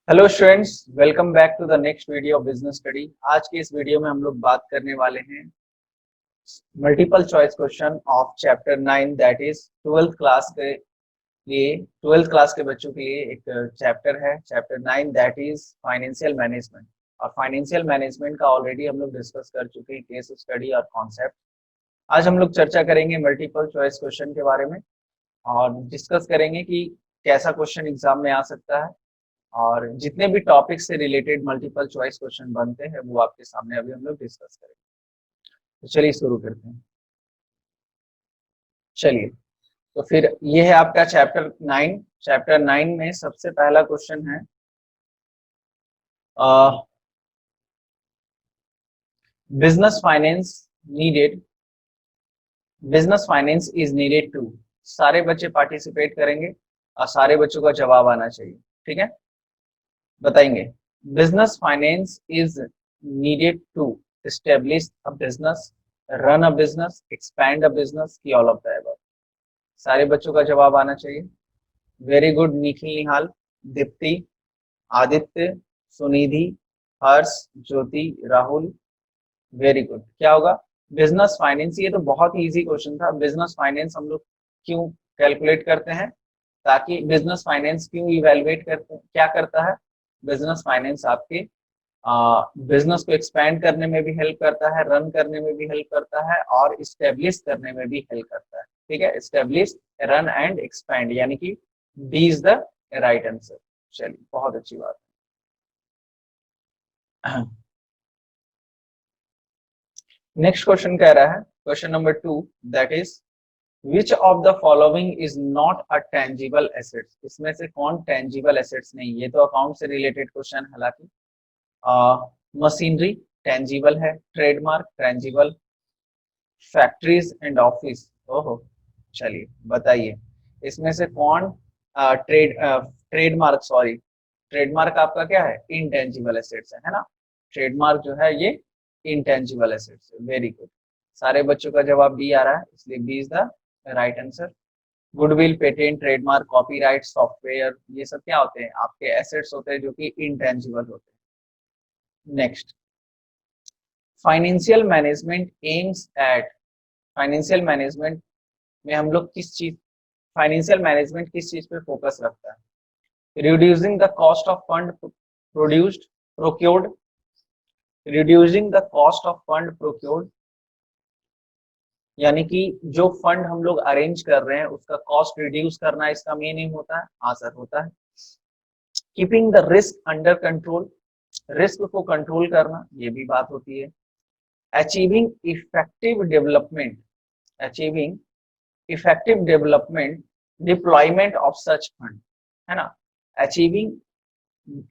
Hello students, welcome back to the next video of business study. आज के इस video में हम लोग बात करने वाले हैं multiple choice question of chapter 9 that is twelfth class के बच्चों के लिए एक चैप्टर है, chapter 9 that is financial management. और फाइनेंशियल मैनेजमेंट का ऑलरेडी हम लोग डिस्कस कर चुके हैं, केस स्टडी और कॉन्सेप्ट। आज हम लोग चर्चा करेंगे मल्टीपल चॉइस क्वेश्चन के बारे में और डिस्कस करेंगे कि कैसा क्वेश्चन एग्जाम में आ सकता है और जितने भी टॉपिक से रिलेटेड मल्टीपल चॉइस क्वेश्चन बनते हैं वो आपके सामने अभी हम लोग डिस्कस करेंगे। तो चलिए शुरू करते हैं। चलिए, तो फिर ये है आपका चैप्टर 9। चैप्टर 9 में सबसे पहला क्वेश्चन है business finance needed business finance is needed to. सारे बच्चे पार्टिसिपेट करेंगे और सारे बच्चों का जवाब आना चाहिए, ठीक है। बताएंगे business finance is needed to establish a business, run a business, expand a business की ऑल ऑफ द अबव। सारे बच्चों का जवाब आना चाहिए। Very good Nikhil, Nihal, Dipti, Aditya, Sunidhi, Harsh, Jyoti, Rahul, very good. क्या होगा बिजनेस फाइनेंस? ये तो बहुत ही इजी क्वेश्चन था। बिजनेस फाइनेंस हम लोग क्यों कैलकुलेट करते हैं? ताकि बिजनेस फाइनेंस क्यों इवेलुएट करते हैं, क्या करता है? बिजनेस फाइनेंस आपके बिजनेस को एक्सपैंड करने में भी हेल्प करता है, रन करने में भी हेल्प करता है और इस्टेब्लिश करने में भी हेल्प करता है, ठीक है। इस्टेब्लिश, रन एंड एक्सपैंड, यानी कि D is the right answer. चलिए, बहुत अच्छी बात है। नेक्स्ट क्वेश्चन कह रहा है, question number 2 that is which of the following is not a tangible assets. इसमें से कौन टेंजिबल एसेट्स नहीं? ये तो अकाउंट से रिलेटेड क्वेश्चन, हालांकि मशीनरी टेंजिबल है, trademark tangible, factories and office, ओहो। चलिए बताइए इसमें से कौन ट्रेडमार्क, सॉरी, ट्रेडमार्क आपका क्या है? इनटेंजिबल एसेट्स है ना। ट्रेडमार्क जो है ये इनटेंजिबल एसेट्स है। Very good. सारे बच्चों का जवाब बी आ रहा है, इसलिए B is the right answer. Goodwill, patent, trademark, copyright, software, ये सब क्या होते हैं? आपके एसेट्स होते हैं जो कि इनटेंजिबल होते हैं। Next, financial management aims at. Financial management में हम लोग फाइनेंशियल मैनेजमेंट किस चीज पे फोकस रखता है? Reducing the cost of fund produced procured, reducing the cost of fund procured, यानी कि जो फंड हम लोग अरेंज कर रहे हैं उसका कॉस्ट रिड्यूस करना इसका मेन एम होता है। हाँ सर, होता है। Keeping the risk under control, risk को कंट्रोल करना, ये भी बात होती है। Achieving effective development, achieving effective development deployment of such fund, है ना। अचीविंग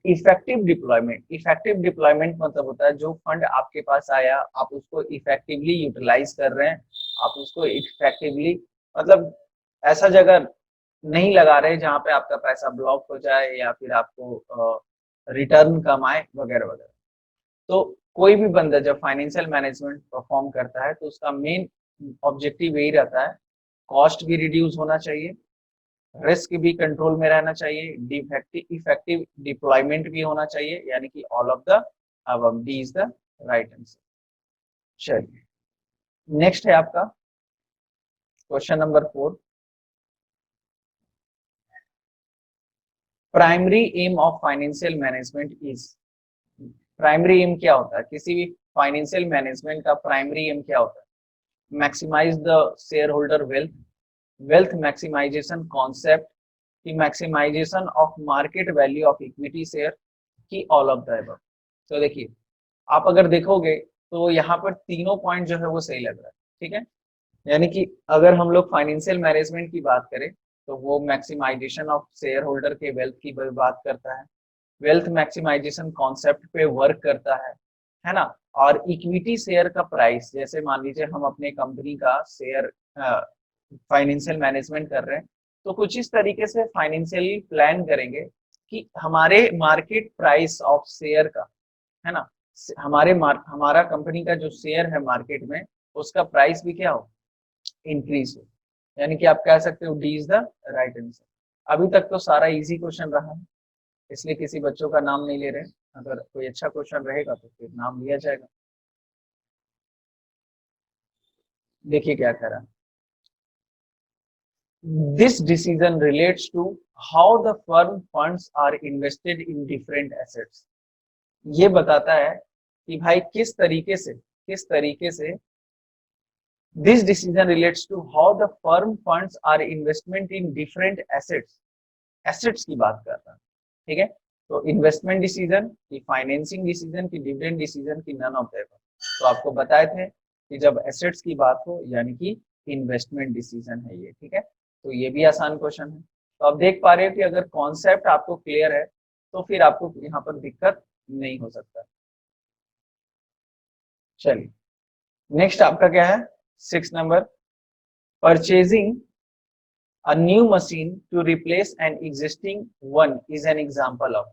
इफेक्टिव डिप्लॉयमेंट मतलब होता है जो फंड आपके पास आया आप उसको इफेक्टिवली यूटिलाइज कर रहे हैं, आप उसको इफेक्टिवली, मतलब ऐसा जगह नहीं लगा रहे जहां पे आपका पैसा ब्लॉक हो जाए या फिर आपको रिटर्न कम आए वगैरह वगैरह। तो कोई भी बंदा जब फाइनेंशियल मैनेजमेंट परफॉर्म करता है तो उसका मेन ऑब्जेक्टिव यही रहता है, कॉस्ट भी रिड्यूस होना चाहिए, रिस्क भी कंट्रोल में रहना चाहिए, इफेक्टिव डिप्लॉयमेंट भी होना चाहिए, यानी कि all of the above, D is the right answer. चलिए, नेक्स्ट है आपका question number 4। Primary aim of financial management is. Primary aim क्या होता है? किसी भी फाइनेंशियल मैनेजमेंट का प्राइमरी एम क्या होता है? Maximise the share holder wealth, wealth maximisation concept, की maximisation of market value of equity share, की ऑल ऑफ द अबव। तो देखिए, आप अगर देखोगे तो यहाँ पर तीनों पॉइंट जो है वो सही लग रहा है, ठीक है। यानी कि अगर हम लोग फाइनेंशियल मैनेजमेंट की बात करें तो वो मैक्सिमाइजेशन ऑफ शेयर होल्डर के वेल्थ की बात करता है, वेल्थ मैक्सिमाइजेशन कॉन्सेप्ट पे वर्क करता है ना। और इक्विटी शेयर का प्राइस, जैसे मान लीजिए हम अपने कंपनी का शेयर फाइनेंशियल मैनेजमेंट कर रहे हैं तो कुछ इस तरीके से फाइनेंशियली प्लान करेंगे कि हमारे मार्केट प्राइस ऑफ शेयर का, है ना, हमारा कंपनी का जो शेयर है मार्केट में उसका प्राइस भी क्या हो, इंक्रीज हो। यानी कि आप कह सकते हो D is the right answer. अभी तक तो सारा इजी क्वेश्चन रहा है, इसलिए किसी बच्चों का नाम नहीं ले रहे। अगर कोई अच्छा क्वेश्चन रहेगा तो फिर नाम लिया जाएगा। देखिए क्या कह रहा है, this decision relates to how the firm funds are invested in different assets. ये बताता है कि भाई किस तरीके से this decision relates to how the firm funds are investment in different assets. Assets की बात कर रहा है, ठीक है। तो इन्वेस्टमेंट डिसीजन की, फाइनेंसिंग डिसीजन की, डिविडेंड डिसीजन की, नन ऑफ देम। तो आपको बताए थे कि जब एसेट्स की बात हो यानी कि इन्वेस्टमेंट डिसीजन है ये, ठीक है। तो ये भी आसान क्वेश्चन है। तो आप देख पा रहे हो कि अगर कॉन्सेप्ट आपको क्लियर है तो फिर आपको यहाँ पर दिक्कत नहीं हो सकता। चलिए नेक्स्ट आपका क्या है, 6 number, purchasing a new machine to replace an existing one is an example of,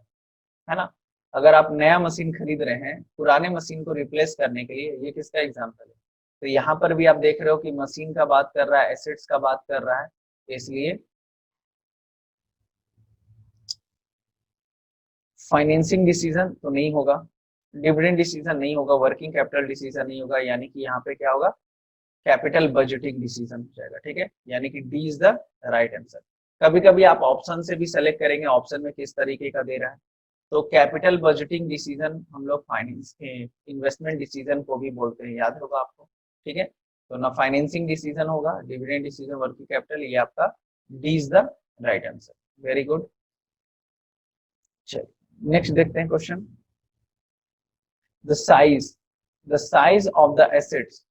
है ना। अगर आप नया मशीन खरीद रहे हैं पुराने मशीन को रिप्लेस करने के लिए, ये किसका एग्जांपल है। तो यहाँ पर भी आप देख रहे हो कि मशीन का बात कर रहा है, एसेट्स का बात कर रहा है, इसलिए फाइनेंसिंग डिसीजन तो नहीं होगा, डिविडेंड डिसीजन नहीं होगा, वर्किंग कैपिटल डिसीजन नहीं होगा, यानी कि यहाँ पे क्या होगा, कैपिटल बजटिंग डिसीजन हो जाएगा, ठीक है। यानी कि D is the right answer. कभी कभी आप ऑप्शन से भी सेलेक्ट करेंगे, ऑप्शन में किस तरीके का दे रहा है। तो कैपिटल बजटिंग डिसीजन हम लोग फाइनेंस के इन्वेस्टमेंट डिसीजन को भी बोलते हैं, याद होगा आपको, ठीक है। तो ना फाइनेंसिंग डिसीजन होगा, डिविडेंड डिसीजन, वर्किंग कैपिटल, ये आपका D is the right answer. Very good. चलिए नेक्स्ट देखते हैं question, the size of the assets,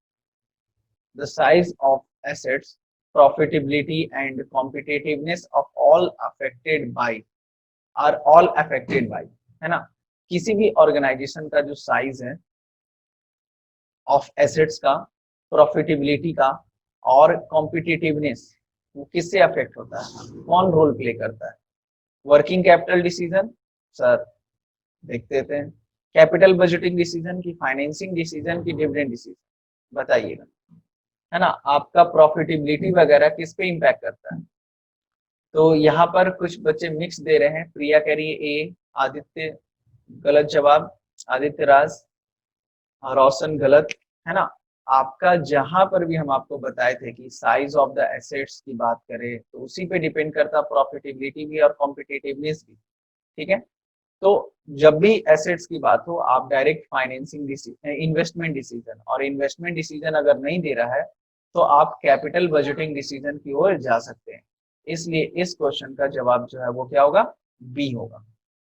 the size of assets, profitability and competitiveness of all affected by are all affected by, है ना। किसी भी organisation का जो साइज है ऑफ एसेट्स का, प्रॉफिटेबिलिटी का और कॉम्पिटिटिवनेस, वो किससे अफेक्ट होता है, कौन रोल प्ले करता है। वर्किंग कैपिटल डिसीजन सर देख देते हैं, कैपिटल बजटिंग डिसीजन की, फाइनेंसिंग डिसीजन की, डिविडेंड डिसीजन, बताइएगा, है ना। आपका प्रॉफिटेबिलिटी वगैरह किस पे इम्पैक्ट करता है। तो यहाँ पर कुछ बच्चे मिक्स दे रहे हैं, प्रिया कह रही है ए, आदित्य गलत जवाब, आदित्य राज, रोशन गलत, है ना। आपका जहां पर भी हम आपको बताए थे कि साइज ऑफ द एसेट्स की बात करें तो उसी पे डिपेंड करता प्रॉफिटेबिलिटी भी और कॉम्पिटिटिवनेस भी, ठीक है। तो जब भी एसेट्स की बात हो आप डायरेक्ट फाइनेंसिंग इन्वेस्टमेंट डिसीजन, और इन्वेस्टमेंट डिसीजन अगर नहीं दे रहा है तो आप कैपिटल बजटिंग डिसीजन की ओर जा सकते हैं। इसलिए इस क्वेश्चन का जवाब जो है वो क्या होगा, बी होगा,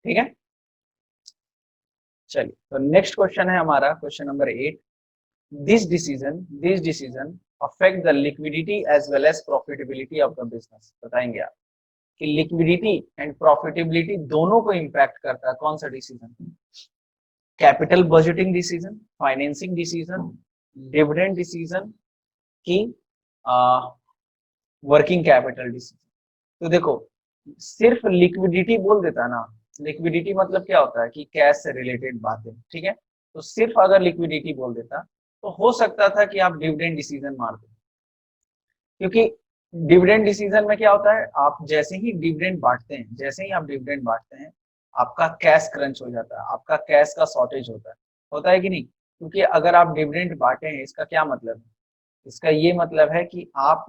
ठीक है। चलिए तो नेक्स्ट क्वेश्चन है हमारा question number 8, this decision affect the liquidity as well as profitability of the business. बताएंगे आप कि लिक्विडिटी एंड प्रॉफिटेबिलिटी दोनों को इंपैक्ट करता है कौन सा decision, capital budgeting decision, financing decision, dividend decision की वर्किंग कैपिटल डिसीजन। तो देखो सिर्फ लिक्विडिटी बोल देता ना, लिक्विडिटी मतलब क्या होता है कि कैश से रिलेटेड बातें, ठीक है। तो सिर्फ अगर लिक्विडिटी बोल देता तो हो सकता था कि आप डिविडेंड डिसीजन मार दो, क्योंकि डिविडेंड डिसीजन में क्या होता है, आप जैसे ही डिविडेंड बांटते हैं, जैसे ही आप डिविडेंड बांटते हैं आपका कैश क्रंच हो जाता है, आपका कैश का शॉर्टेज होता है कि नहीं। क्योंकि अगर आप डिविडेंड बांटे हैं इसका क्या मतलब है, इसका ये मतलब है कि आप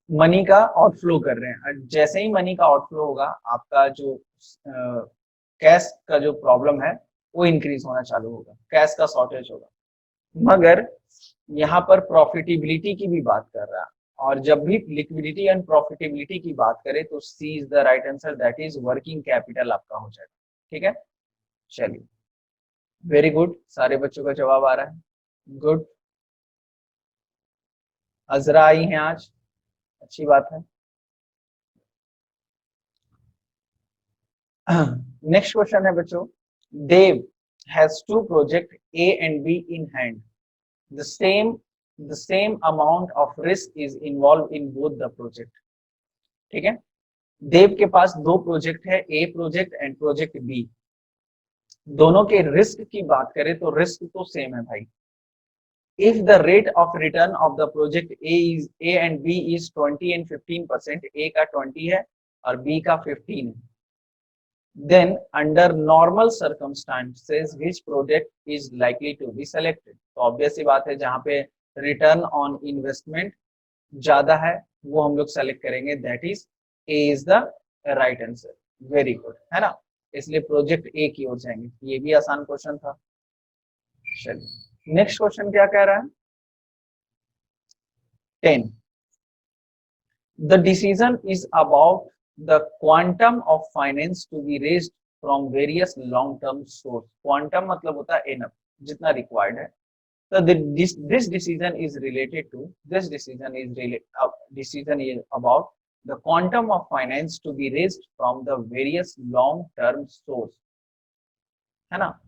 मनी का आउटफ्लो कर रहे हैं। जैसे ही मनी का आउटफ्लो होगा आपका जो कैश का जो प्रॉब्लम है वो इंक्रीज होना चालू होगा, कैश का शॉर्टेज होगा। मगर यहाँ पर प्रॉफिटेबिलिटी की भी बात कर रहा है, और जब भी लिक्विडिटी एंड प्रॉफिटेबिलिटी की बात करें तो C is the right answer, that is working capital आपका हो जाएगा, ठीक है। चलिए वेरी गुड, सारे बच्चों का जवाब आ रहा है, गुड। अजरा आई हैं आज, अच्छी बात है। नेक्स्ट क्वेश्चन है बच्चों, Dev has 2 project A and B in hand, the same amount of risk is involved in both the project, ठीक है। देव के पास 2 प्रोजेक्ट है, ए प्रोजेक्ट एंड प्रोजेक्ट बी। दोनों के रिस्क की बात करें तो रिस्क तो सेम है भाई। if the rate of return of the project A and B is 20 and 15%, A का 20 है और बी का 15 है, then under normal circumstances which project is likely to be selected. तो ऑब्वियस सी बात है, जहां पे रिटर्न ऑन इन्वेस्टमेंट ज्यादा है वो हम लोग सेलेक्ट करेंगे, that is a is the right answer. Very good, है ना, इसलिए प्रोजेक्ट ए की ओर जाएंगे। ये भी आसान क्वेश्चन था। चलिए नेक्स्ट क्वेश्चन क्या कह रहा है, 10, the decision is about the quantum of finance to be raised from various long term source। quantum मतलब होता है enough, जितना required है। so this decision is related to, this decision is decision is about the quantum of finance to be raised from the various long term source, है ना।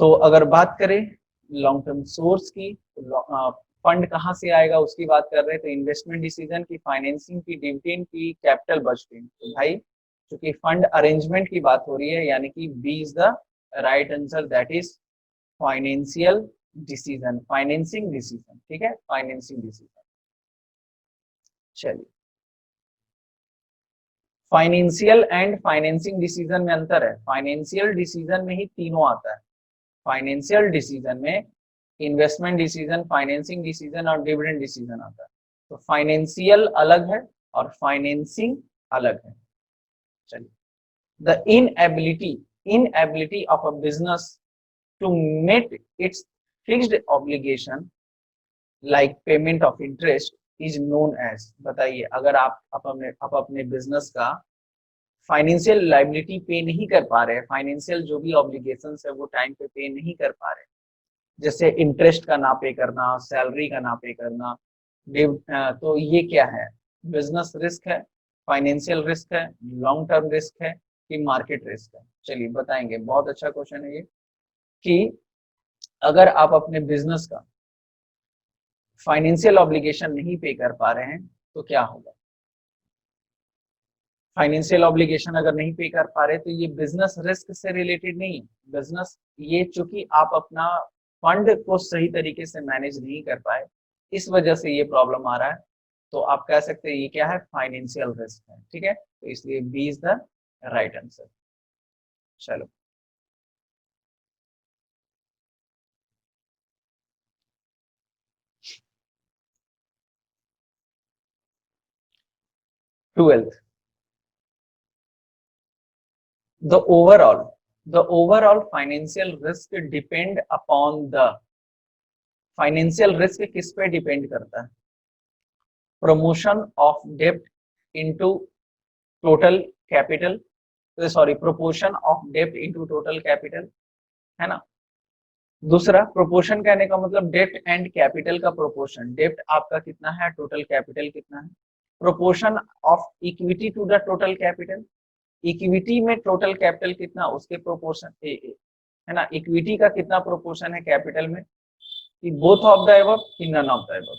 तो अगर बात करें लॉन्ग टर्म सोर्स की, तो फंड कहाँ से आएगा उसकी बात कर रहे हैं। तो इन्वेस्टमेंट डिसीजन की, फाइनेंसिंग की, डिविडेंड की, कैपिटल बजटिंग। तो भाई चूंकि फंड अरेंजमेंट की बात हो रही है, यानी कि B is the right answer, that is financial decision, financing decision. ठीक है, फाइनेंसिंग डिसीजन। चलिए, फाइनेंशियल एंड फाइनेंसिंग डिसीजन में अंतर है। फाइनेंशियल डिसीजन में ही तीनों आता है। फाइनेंशियल डिसीजन में इन्वेस्टमेंट डिसीजन, फाइनेंसिंग डिसीजन और डिविडेंड डिसीजन आता है। तो फाइनेंशियल अलग है और फाइनेंसिंग अलग है। चलिए, the inability of a business to meet its fixed obligation like payment of interest is known as. बताइए, अगर आप अपने बिजनेस का फाइनेंशियल लाइबिलिटी पे नहीं कर पा रहे, फाइनेंशियल जो भी ऑब्लिगेशंस है वो टाइम पे नहीं कर पा रहे, जैसे इंटरेस्ट का ना पे करना, सैलरी का ना पे करना, तो ये क्या है, बिजनेस रिस्क है, फाइनेंशियल रिस्क है, लॉन्ग टर्म रिस्क है कि मार्केट रिस्क है। चलिए बताएंगे, बहुत अच्छा क्वेश्चन है ये, कि अगर आप अपने बिजनेस का फाइनेंशियल ऑब्लिगेशन नहीं पे कर पा रहे हैं तो क्या होगा। फाइनेंशियल ऑब्लिगेशन अगर नहीं पे कर पा रहे तो ये बिजनेस रिस्क से रिलेटेड नहीं है। बिजनेस ये चूंकि आप अपना फंड को सही तरीके से मैनेज नहीं कर पाए, इस वजह से ये प्रॉब्लम आ रहा है। तो आप कह सकते हैं ये क्या है, फाइनेंशियल रिस्क है। ठीक है, तो इसलिए B is the right answer. चलो, twelfth, the overall financial risk depend upon the, financial risk किस पे डिपेंड करता है, प्रमोशन ऑफ डेब्ट into total capital, sorry proportion of डेब्ट इनटू टोटल कैपिटल, है ना। दूसरा, प्रोपोर्शन कहने का मतलब डेब्ट एंड कैपिटल का प्रोपोर्शन, डेब्ट आपका कितना है, टोटल कैपिटल कितना है। Proportion of equity to the total capital, equity में टोटल कैपिटल कितना, उसके प्रोपोर्शन है ना, इक्विटी का कितना प्रोपोर्शन है कैपिटल में, कि बोथ ऑफ द अबव कि नन ऑफ द अबव।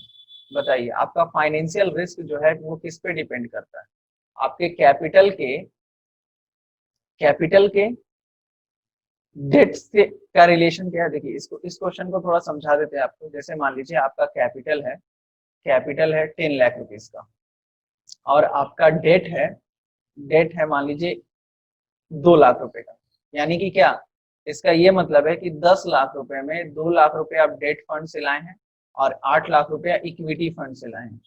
बताइए, आपका फाइनेंशियल रिस्क जो है वो किस पे डिपेंड करता है, आपके कैपिटल के डेट से का रिलेशन क्या है। देखिए, इस क्वेश्चन को थोड़ा समझा देते हैं आपको। जैसे मान लीजिए आपका कैपिटल है 10 लाख रुपीज का, और आपका डेट है मान लीजिए 2 लाख रुपए का, यानी कि क्या, इसका ये मतलब है कि 10 लाख रुपए में 2 लाख रुपए आप डेट फंड से लाए हैं और 8 लाख रुपया इक्विटी फंड से लाए हैं।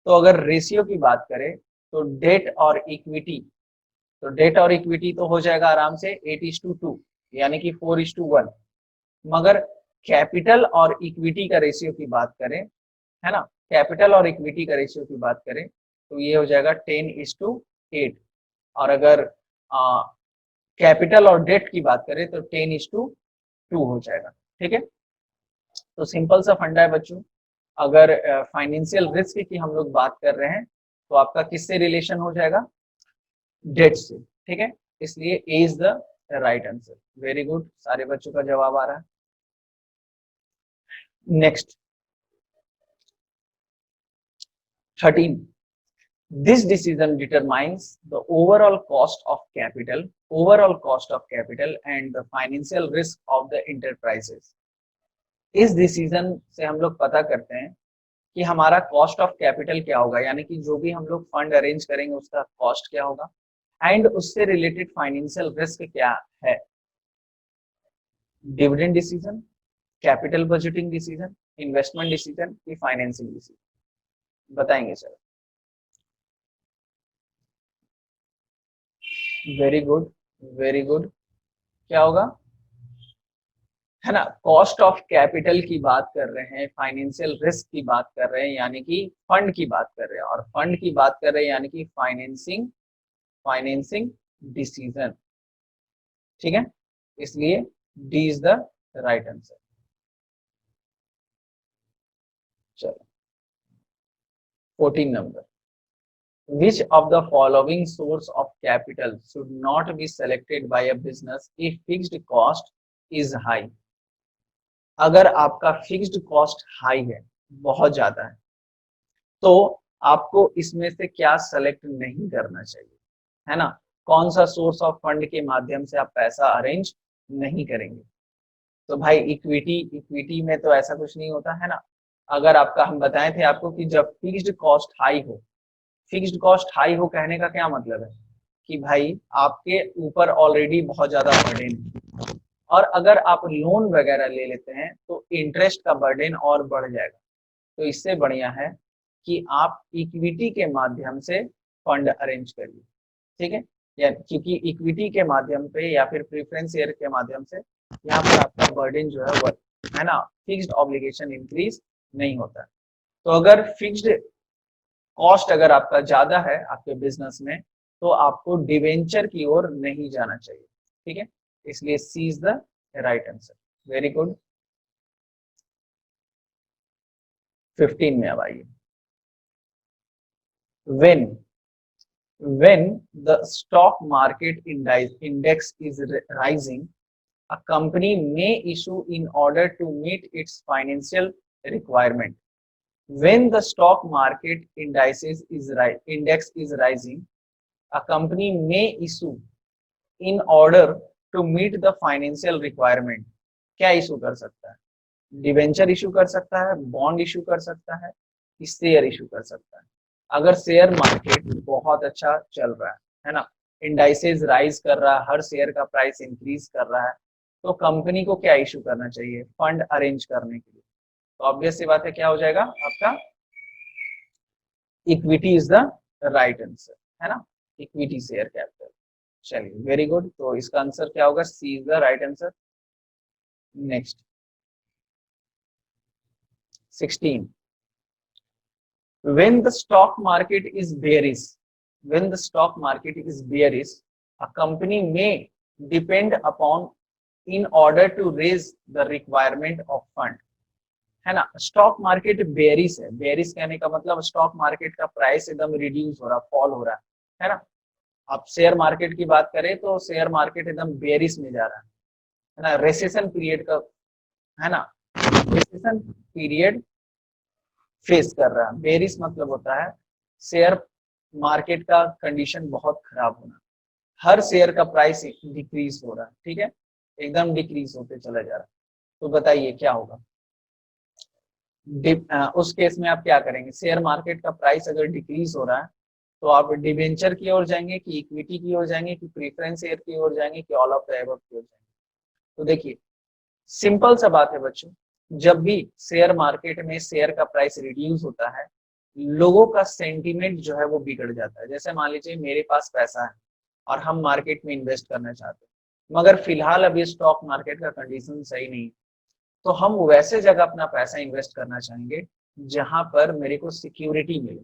तो अगर रेशियो की बात करें तो डेट और इक्विटी तो हो जाएगा आराम से 8:2, यानी कि 4:1। मगर कैपिटल और इक्विटी का रेशियो की बात करें, है ना, कैपिटल और इक्विटी का रेशियो की बात करें तो ये हो जाएगा 10:8। और अगर कैपिटल और डेट की बात करें तो 10:2 हो जाएगा। ठीक है, तो सिंपल सा फंडा है बच्चों। अगर फाइनेंशियल रिस्क की हम लोग बात कर रहे हैं तो आपका किससे रिलेशन हो जाएगा, डेट से। ठीक है, इसलिए A is the right answer. Very good, सारे बच्चों का जवाब आ रहा है। Next 13, this decision determines the overall cost of capital and the financial risk of the enterprises। इस डिसीजन से हम लोग पता करते हैं कि हमारा कॉस्ट ऑफ कैपिटल क्या होगा, यानी कि जो भी हम लोग फंड अरेंज करेंगे उसका कॉस्ट क्या होगा, एंड उससे रिलेटेड फाइनेंशियल रिस्क क्या है, dividend decision, capital budgeting decision, investment decision की फाइनेंसिंग डिसीजन बताएंगे sir. Very good, very good. क्या होगा, है ना, कॉस्ट ऑफ कैपिटल की बात कर रहे हैं, फाइनेंशियल रिस्क की बात कर रहे हैं, यानी कि फंड की बात कर रहे हैं, और फंड की बात कर रहे हैं यानी कि फाइनेंसिंग, फाइनेंसिंग डिसीजन। ठीक है, इसलिए D is the right answer. चलो 14 number, which of the following source of capital should not be selected by a business if fixed cost is high। अगर आपका फिक्स्ड कॉस्ट हाई है, बहुत ज्यादा है, तो आपको इसमें से क्या सेलेक्ट नहीं करना चाहिए, है ना, कौन सा सोर्स ऑफ फंड के माध्यम से आप पैसा अरेंज नहीं करेंगे। तो भाई इक्विटी, इक्विटी में तो ऐसा कुछ नहीं होता है ना। अगर आपका, हम बताए थे आपको कि जब फिक्स्ड कॉस्ट हाई हो, फिक्स्ड कॉस्ट हाई हो कहने का क्या मतलब है कि भाई आपके ऊपर ऑलरेडी बहुत ज्यादा बर्डन है, और अगर आप लोन वगैरह ले लेते हैं तो इंटरेस्ट का बर्डन और बढ़ जाएगा। तो इससे बढ़िया है कि आप इक्विटी के माध्यम से फंड अरेंज करिए। ठीक है, या क्योंकि इक्विटी के माध्यम पे या फिर प्रेफरेंस शेयर के माध्यम से यहाँ पर आपका बर्डन जो है वो, है ना, फिक्स्ड ऑब्लिगेशन इंक्रीज नहीं होता। तो अगर फिक्स्ड कॉस्ट अगर आपका ज्यादा है आपके बिजनेस में, तो आपको डिवेंचर की ओर नहीं जाना चाहिए। ठीक है, इसलिए C is the right answer. Very good. 15 में अब आइए, when the stock market index is rising, a company may issue in order to meet its financial requirement। When the stock market index is rising, a company may issue in order to meet the financial requirement। क्या issue कर सकता है, debenture issue कर सकता है, bond issue कर सकता है, शेयर इशू कर सकता है। अगर शेयर मार्केट बहुत अच्छा चल रहा है ना, इंडाइसेस राइज कर रहा है, हर शेयर का प्राइस इंक्रीज कर रहा है, तो कंपनी को क्या इशू करना चाहिए, फंड अरेंज करने के लिए। तो ऑब्वियस सी बात है, क्या हो जाएगा आपका, equity is the right answer, है ना, इक्विटी शेयर कैपिटल। चलिए वेरी गुड, तो इसका आंसर क्या होगा, C is the right answer. Next 16, when the stock market is bearish, when the stock market is bearish, a company may depend upon in order to raise the requirement of fund। है ना, stock market bearish है, bearish कहने का मतलब stock market का price एकदम reduce हो रहा, फॉल हो रहा है ना। आप शेयर मार्केट की बात करें तो शेयर मार्केट एकदम बेरिश में जा रहा है ना, रेसेशन पीरियड का, है ना, रेसेशन पीरियड फेस कर रहा है। बेरिश मतलब होता है शेयर मार्केट का कंडीशन बहुत खराब होना, हर शेयर का प्राइस डिक्रीज हो रहा है। ठीक है, एकदम डिक्रीज होते चला जा रहा है। तो बताइए क्या होगा, उस केस में आप क्या करेंगे, शेयर मार्केट का प्राइस अगर डिक्रीज हो रहा है तो आप डिवेंचर की ओर जाएंगे कि इक्विटी की ओर जाएंगे कि प्रेफरेंस शेयर की ओर जाएंगे कि ऑल ऑफ द अबव की ओर जाएंगे। तो देखिए सिंपल सा बात है बच्चों, जब भी शेयर मार्केट में शेयर का प्राइस रिड्यूस होता है, लोगों का सेंटीमेंट जो है वो बिगड़ जाता है। जैसे मान लीजिए मेरे पास पैसा है और हम मार्केट में इन्वेस्ट करना चाहते हैं, मगर फिलहाल अभी स्टॉक मार्केट का कंडीशन सही नहीं है, तो हम वैसे जगह अपना पैसा इन्वेस्ट करना चाहेंगे जहां पर मेरे को सिक्योरिटी मिले,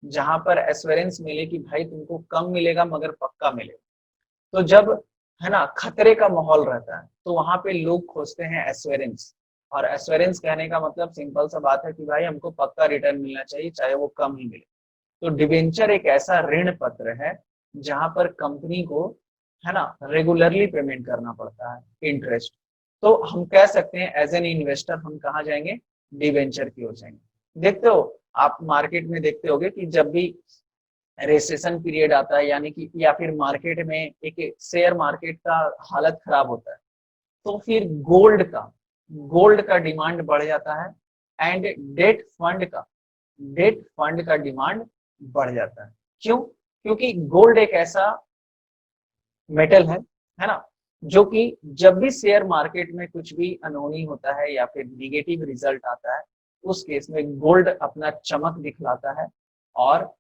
जहां पर एश्योरेंस मिले कि भाई तुमको कम मिलेगा मगर पक्का मिलेगा। तो जब, है ना, खतरे का माहौल रहता है तो वहां पे लोग खोजते हैं एश्योरेंस। और एश्योरेंस कहने का मतलब सिंपल सा बात है कि भाई हमको पक्का रिटर्न मिलना चाहिए, चाहे वो कम ही मिले। तो डिवेंचर एक ऐसा ऋण पत्र है जहां पर कंपनी को, है ना, रेगुलरली पेमेंट करना पड़ता है इंटरेस्ट। तो हम कह सकते हैं एज एन इन्वेस्टर हम कहाँ जाएंगे, डिवेंचर की ओर जाएंगे। देखते हो आप मार्केट में देखते होगे कि जब भी रेसेशन पीरियड आता है, यानी कि या फिर मार्केट में एक शेयर मार्केट का हालत खराब होता है, तो फिर गोल्ड का डिमांड बढ़ जाता है, एंड डेट फंड का डेट फंड का डिमांड बढ़ जाता है। क्यों? क्योंकि गोल्ड एक ऐसा मेटल है ना, जो कि जब भी शेयर मार्केट में कुछ भी अनहोनी होता है या फिर निगेटिव रिजल्ट आता है, उस केस में गोल्ड अपना चमक दिखलाता है और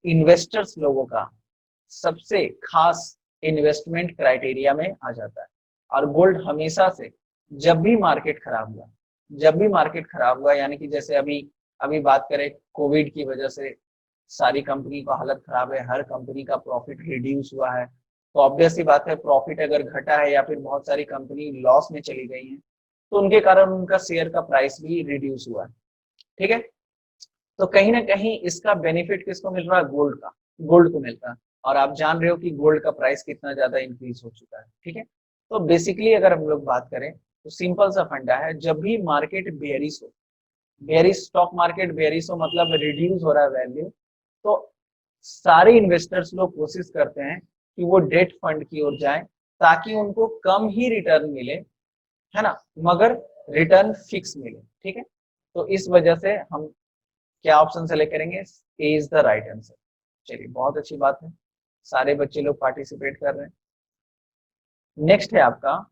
इन्वेस्टर्स लोगों का सबसे खास इन्वेस्टमेंट क्राइटेरिया में आ जाता है। और गोल्ड हमेशा से जब भी मार्केट खराब हुआ, जब भी मार्केट खराब हुआ, यानी कि जैसे अभी अभी बात करें कोविड की वजह से सारी कंपनी का हालत खराब है, हर कंपनी का प्रॉफिट रिड्यूस हुआ है, तो ऑब्वियस सी बात है प्रॉफिट अगर घटा है या फिर बहुत सारी कंपनी लॉस में चली गई हैं, तो उनके कारण उनका शेयर का प्राइस भी रिड्यूस हुआ है। ठीक है, तो कहीं ना कहीं इसका बेनिफिट किसको मिल रहा है? गोल्ड का, गोल्ड को मिलता है। और आप जान रहे हो कि गोल्ड का प्राइस कितना ज्यादा इंक्रीज हो चुका है। ठीक है, तो बेसिकली अगर हम लोग बात करें तो सिंपल सा फंडा है, जब भी मार्केट बेयरिश हो, बेयरिश स्टॉक मार्केट बेयरिश हो मतलब रिड्यूस हो रहा है वैल्यू, तो सारे इन्वेस्टर्स लोग कोशिश करते हैं कि वो डेट फंड की ओर जाएं ताकि उनको कम ही रिटर्न मिले, है ना, मगर रिटर्न फिक्स मिले। ठीक है, तो इस वजह से हम क्या ऑप्शन सेलेक्ट करेंगे? ए इज द राइट आंसर। चलिए, बहुत अच्छी बात है, सारे बच्चे लोग पार्टिसिपेट कर रहे हैं। नेक्स्ट है आपका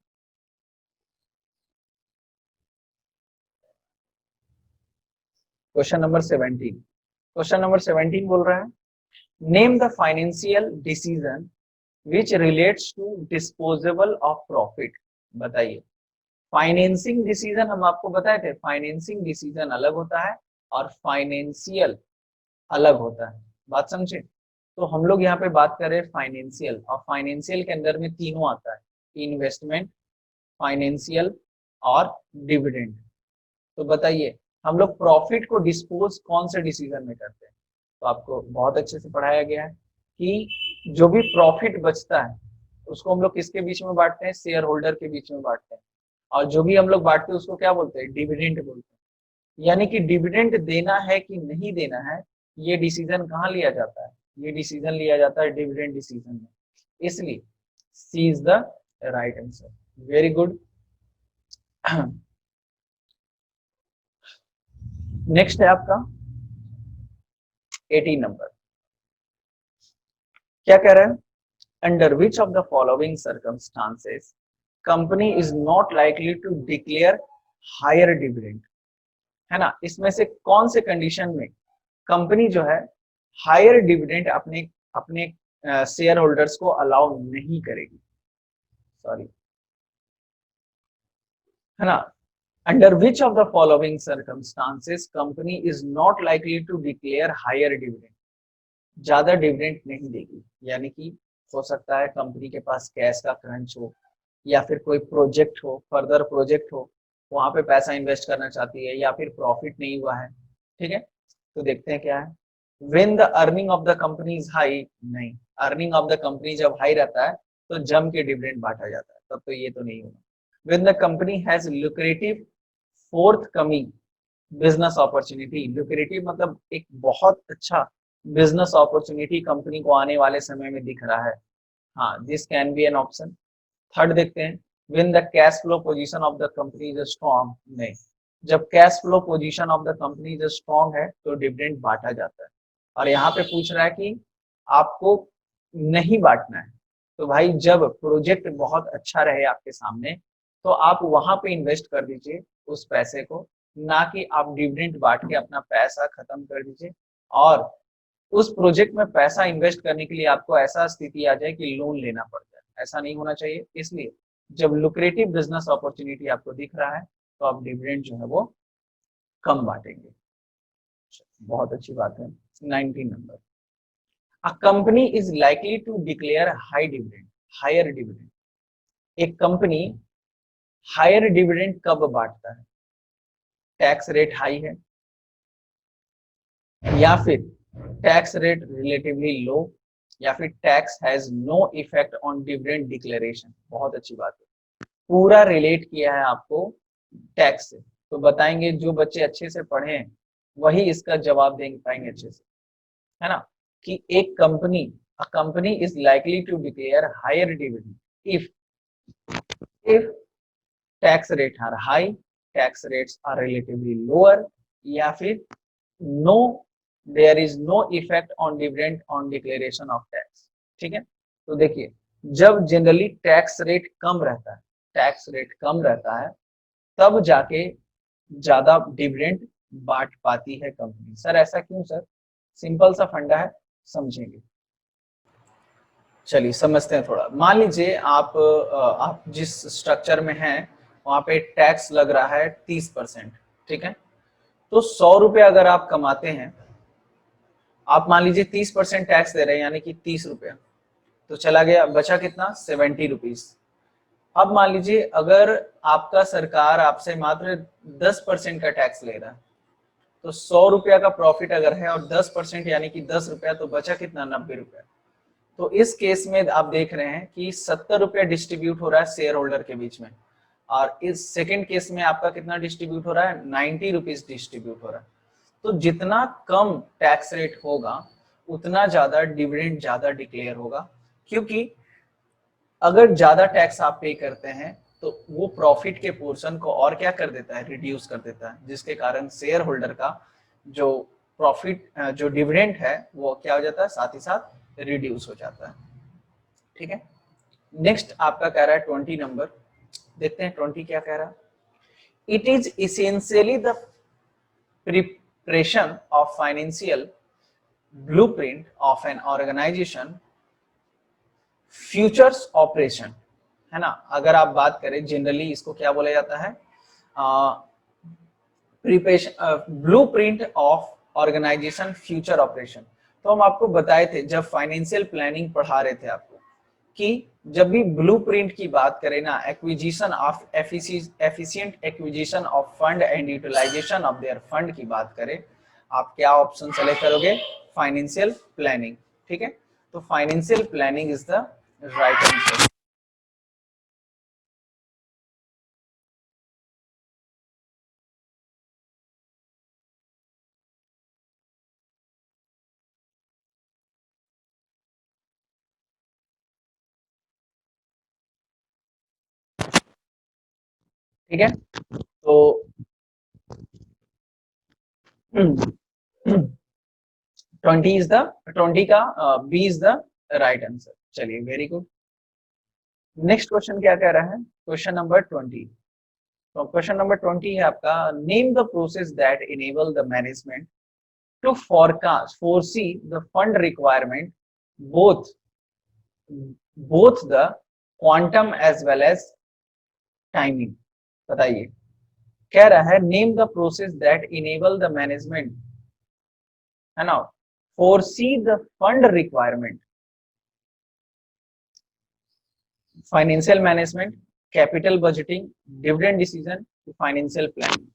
क्वेश्चन नंबर 17। क्वेश्चन नंबर 17 बोल रहा है, name the financial decision which relates to disposable of profit. बताइए, फाइनेंसिंग डिसीजन हम आपको बताए थे, फाइनेंसिंग डिसीजन अलग होता है और फाइनेंशियल अलग होता है, बात समझे। तो हम लोग यहाँ पे बात करें फाइनेंशियल, और फाइनेंशियल के अंदर में तीनों आता है, इन्वेस्टमेंट, फाइनेंशियल और डिविडेंड। तो बताइए, हम लोग प्रॉफिट को डिस्पोज कौन से डिसीजन में करते हैं? तो आपको बहुत अच्छे से पढ़ाया गया है कि जो भी प्रॉफिट बचता है उसको हम लोग किसके बीच में बांटते हैं? शेयर होल्डर के बीच में बांटते हैं। और जो भी हम लोग बांटते हैं उसको क्या बोलते हैं? डिविडेंड बोलते हैं। यानी कि डिविडेंड देना है कि नहीं देना है, ये डिसीजन कहाँ लिया जाता है? ये डिसीजन लिया जाता है डिविडेंड डिसीजन में। इसलिए C is the right answer. Very good. Next है आपका 18 नंबर। क्या कह रहे हैं? Under which of the following circumstances company is not likely to declare higher dividend. है ना, इसमें से कौन से कंडीशन में कंपनी जो है हायर डिविडेंड अपने अपने शेयर होल्डर्स को अलाउ नहीं करेगी? सॉरी, है ना, under which of the following circumstances company is not likely to declare higher dividend, ज्यादा डिविडेंड नहीं देगी। यानी कि हो सकता है कंपनी के पास कैश का क्रंच हो, या फिर कोई प्रोजेक्ट हो, फर्दर प्रोजेक्ट हो, वहां पे पैसा इन्वेस्ट करना चाहती है, या फिर प्रॉफिट नहीं हुआ है। ठीक है, तो देखते हैं क्या है। When the earning of the company is high, नहीं, अर्निंग ऑफ द कंपनी जब हाई रहता है तो जम के डिविडेंड बांटा जाता है, तब तो ये तो नहीं होगा। When the company has lucrative fourth coming business opportunity, lucrative मतलब एक बहुत अच्छा बिजनेस अपॉर्चुनिटी कंपनी को आने वाले समय में दिख रहा है, हाँ, this can be an option. Third देखते हैं, when the cash flow position of the company is strong, नहीं, जब cash flow position of the company is strong है तो डिविडेंड बांटा जाता है। और यहाँ पे पूछ रहा है कि आपको नहीं बांटना है, तो भाई जब प्रोजेक्ट बहुत अच्छा रहे आपके सामने तो आप वहां पे इन्वेस्ट कर दीजिए उस पैसे को, ना कि आप डिविडेंड बांट के अपना पैसा खत्म कर दीजिए और उस प्रोजेक्ट में पैसा इन्वेस्ट करने के लिए आपको ऐसा स्थिति आ जाए कि लोन लेना पड़ जाए। ऐसा नहीं होना चाहिए। इसलिए जब लुक्रेटिव बिजनेस अपॉर्चुनिटी आपको दिख रहा है तो आप डिविडेंड जो है वो कम बांटेंगे। बहुत अच्छी बात है। 19 number, a company is likely to declare high dividend, higher dividend. एक कंपनी हायर डिविडेंड कब बांटता है? टैक्स रेट हाई है, या फिर टैक्स रेट रिलेटिवली लो, या फिर tax has no effect on dividend declaration. बहुत अच्छी बात है, पूरा रिलेट किया है आपको टैक्स से। तो बताएंगे जो बच्चे अच्छे से पढ़े हैं वही इसका जवाब दे पाएंगे अच्छे से, है ना, कि एक company, a company is likely to declare higher dividend if tax rate are high, tax rates are relatively lower, या फिर no there is no effect on dividend on declaration of tax. ठीक है, तो देखिए जब जनरली टैक्स रेट कम रहता है, tax rate कम रहता है, तब जाके ज्यादा डिविडेंड बांट पाती है कंपनी। सर ऐसा क्यों सर? सिंपल सा फंडा है, समझेंगे। चलिए समझते हैं थोड़ा। मान लीजिए आप जिस स्ट्रक्चर में हैं वहां पे टैक्स लग रहा है 30%। ठीक है, तो 100 रुपए अगर आप कमाते हैं, आप मान लीजिए 30% टैक्स दे रहे हैं, यानी कि 30 रुपया, तो चला गया, बचा कितना? 70 रुपीज। अब मान लीजिए अगर आपका सरकार आपसे मात्र 10% का टैक्स ले रहा है, तो 100 रुपया का प्रॉफिट अगर है और 10% यानी कि 10 रुपया, तो बचा कितना? 90 रुपया। तो इस केस में आप देख रहे हैं कि 70 रुपया डिस्ट्रीब्यूट हो रहा है शेयर होल्डर के बीच में, और इस सेकेंड केस में आपका कितना डिस्ट्रीब्यूट हो रहा है? 90 रुपीज डिस्ट्रीब्यूट हो रहा है। तो जितना कम टैक्स रेट होगा उतना ज्यादा डिविडेंड ज्यादा डिक्लेयर होगा, क्योंकि अगर ज्यादा टैक्स आप पे करते हैं तो वो प्रॉफिट के पोर्शन को और क्या कर देता है? रिड्यूस कर देता है, जिसके कारण शेयर होल्डर का जो प्रॉफिट जो डिविडेंड है वो क्या हो जाता है? साथ ही साथ रिड्यूस हो जाता है। ठीक है, नेक्स्ट आपका कह रहा है 20 नंबर, देखते हैं 20 क्या कह रहा है। It is essentially the preparation of financial blueprint of an organisation futures operation, है ना। अगर आप बात करें जनरली इसको क्या बोला जाता है? Preparation blueprint of organisation future operation. तो हम आपको बताए थे जब फाइनेंशियल प्लानिंग पढ़ा रहे थे आपको, कि जब भी ब्लूप्रिंट की बात करें ना, acquisition of efficient acquisition of fund and utilisation of their fund की बात करें, आप क्या ऑप्शन सेलेक्ट करोगे? Financial planning. ठीक है, तो financial planning is the right answer. ठीक है, तो 20 इज द 20 का B is the right answer. चलिए वेरी गुड। नेक्स्ट क्वेश्चन क्या कह रहा है? Question number 20। तो क्वेश्चन नंबर 20 है आपका, name the process that enable the management to forecast foresee the fund requirement both both the quantum as well as timing. बताइए, कह रहा है name the process that enable the management, है ना, foresee the fund requirement, financial management, capital budgeting, dividend decision, financial planning,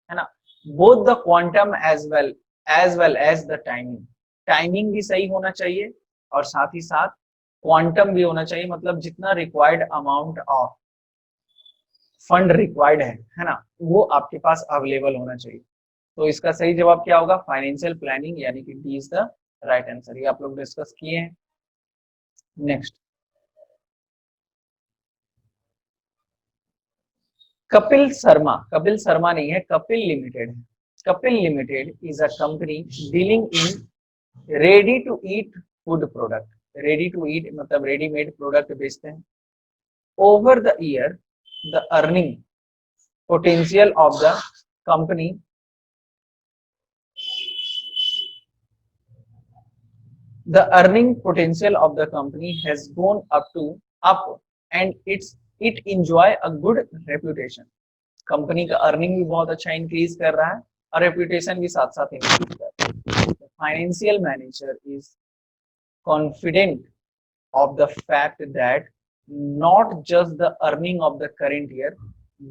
है ना। Both the quantum as well as the timing. Timing भी सही होना चाहिए और साथ ही साथ क्वांटम भी होना चाहिए, मतलब जितना required amount of fund required है ना, वो आपके पास अवेलेबल होना चाहिए। तो इसका सही जवाब क्या होगा? फाइनेंशियल प्लानिंग, यानी कि D is the right answer. ये आप लोग डिस्कस किए हैं। नेक्स्ट, कपिल शर्मा नहीं है, कपिल लिमिटेड है। Kapil limited is a company dealing in ready to eat food product. Ready to eat मतलब रेडीमेड प्रोडक्ट बेचते हैं। Over the year the earning potential of the company the earning potential of the company has gone up and it enjoy a good reputation। Company का earning भी बहुत अच्छा increase कर रहा है और रेपुटेशन भी साथ साथ इंक्रीज कर रहा है। Financial manager is confident of the fact that not just the earning of the current year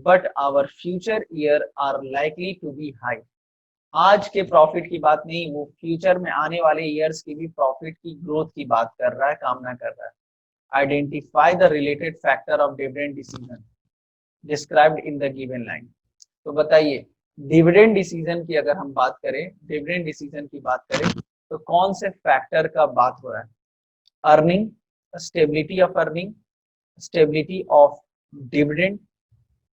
but our future year are likely to be high। आज के प्रॉफिट की बात नहीं, वो फ्यूचर में आने वाले ईयर्स की भी प्रॉफिट की ग्रोथ की बात कर रहा है, कामना कर रहा है। Identify the related factor of dividend decision described in the given line. तो बताइए, डिविडेंड डिसीजन की अगर हम बात करें, डिविडेंड डिसीजन की बात करें, तो कौन से फैक्टर का बात हो रहा है? Earning, stability of earning, stability of dividend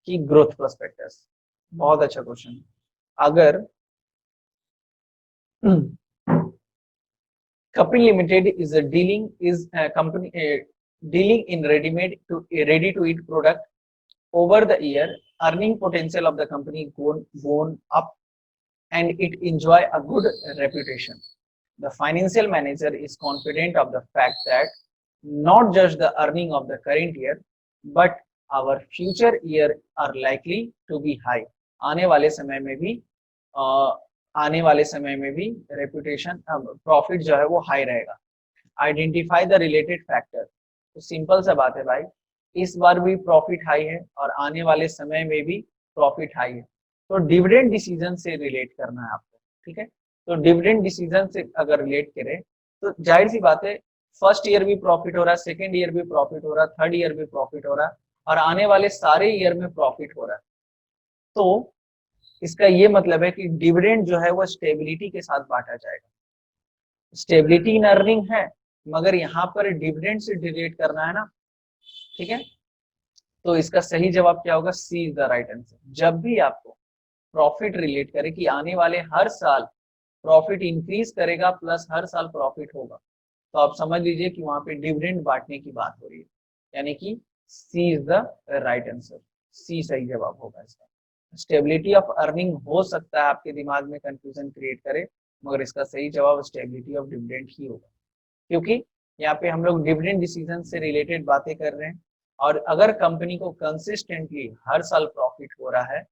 की ग्रोथ प्रोस्पेक्टस। बहुत अच्छा क्वेश्चन। अगर Kapil Limited is a company dealing in ready to eat product. Over the year, earning potential of the company gone up and it enjoy a good reputation. The financial manager is confident of the fact that not just the earning of the current year, but our future year are likely to be high. आने वाले समय में भी आने वाले समय में भी रेपुटेशन प्रॉफिट जो है वो हाई रहेगा. Identify the related factor. तो सिंपल सा बात है भाई, इस बार भी प्रॉफिट हाई है और आने वाले समय में भी प्रॉफिट हाई है. तो डिविडेंड डिसीजन से रिलेट करना है आपको. ठीक है, तो डिविडेंड डिसीजन से अगर रिलेट करें तो जाहिर सी बात है, फर्स्ट ईयर भी प्रॉफिट हो रहा है, सेकेंड ईयर भी प्रॉफिट हो रहा है, थर्ड ईयर भी प्रॉफिट हो रहा है और आने वाले सारे ईयर में प्रॉफिट हो रहा है. तो इसका ये मतलब है कि डिविडेंड जो है वो स्टेबिलिटी के साथ बांटा जाएगा. स्टेबिलिटी इन अर्निंग है, मगर यहाँ पर डिविडेंड से रिलेट करना है ना. ठीक है, तो इसका सही जवाब क्या होगा? C is the right answer. जब भी आपको प्रॉफिट रिलेट करे कि आने वाले हर साल प्रॉफिट इंक्रीज करेगा प्लस हर साल प्रॉफिट होगा, तो आप समझ लीजिए कि वहां पे डिविडेंड बांटने की बात हो रही है. यानी कि C is the right answer. सी सही जवाब होगा इसका. स्टेबिलिटी ऑफ अर्निंग हो सकता है आपके दिमाग में कंफ्यूजन क्रिएट करे, मगर इसका सही जवाब स्टेबिलिटी ऑफ डिविडेंड ही होगा, क्योंकि यहाँ पे हम लोग डिविडेंड डिसीजन से रिलेटेड बातें कर रहे हैं. और अगर कंपनी को कंसिस्टेंटली हर साल प्रॉफिट हो रहा है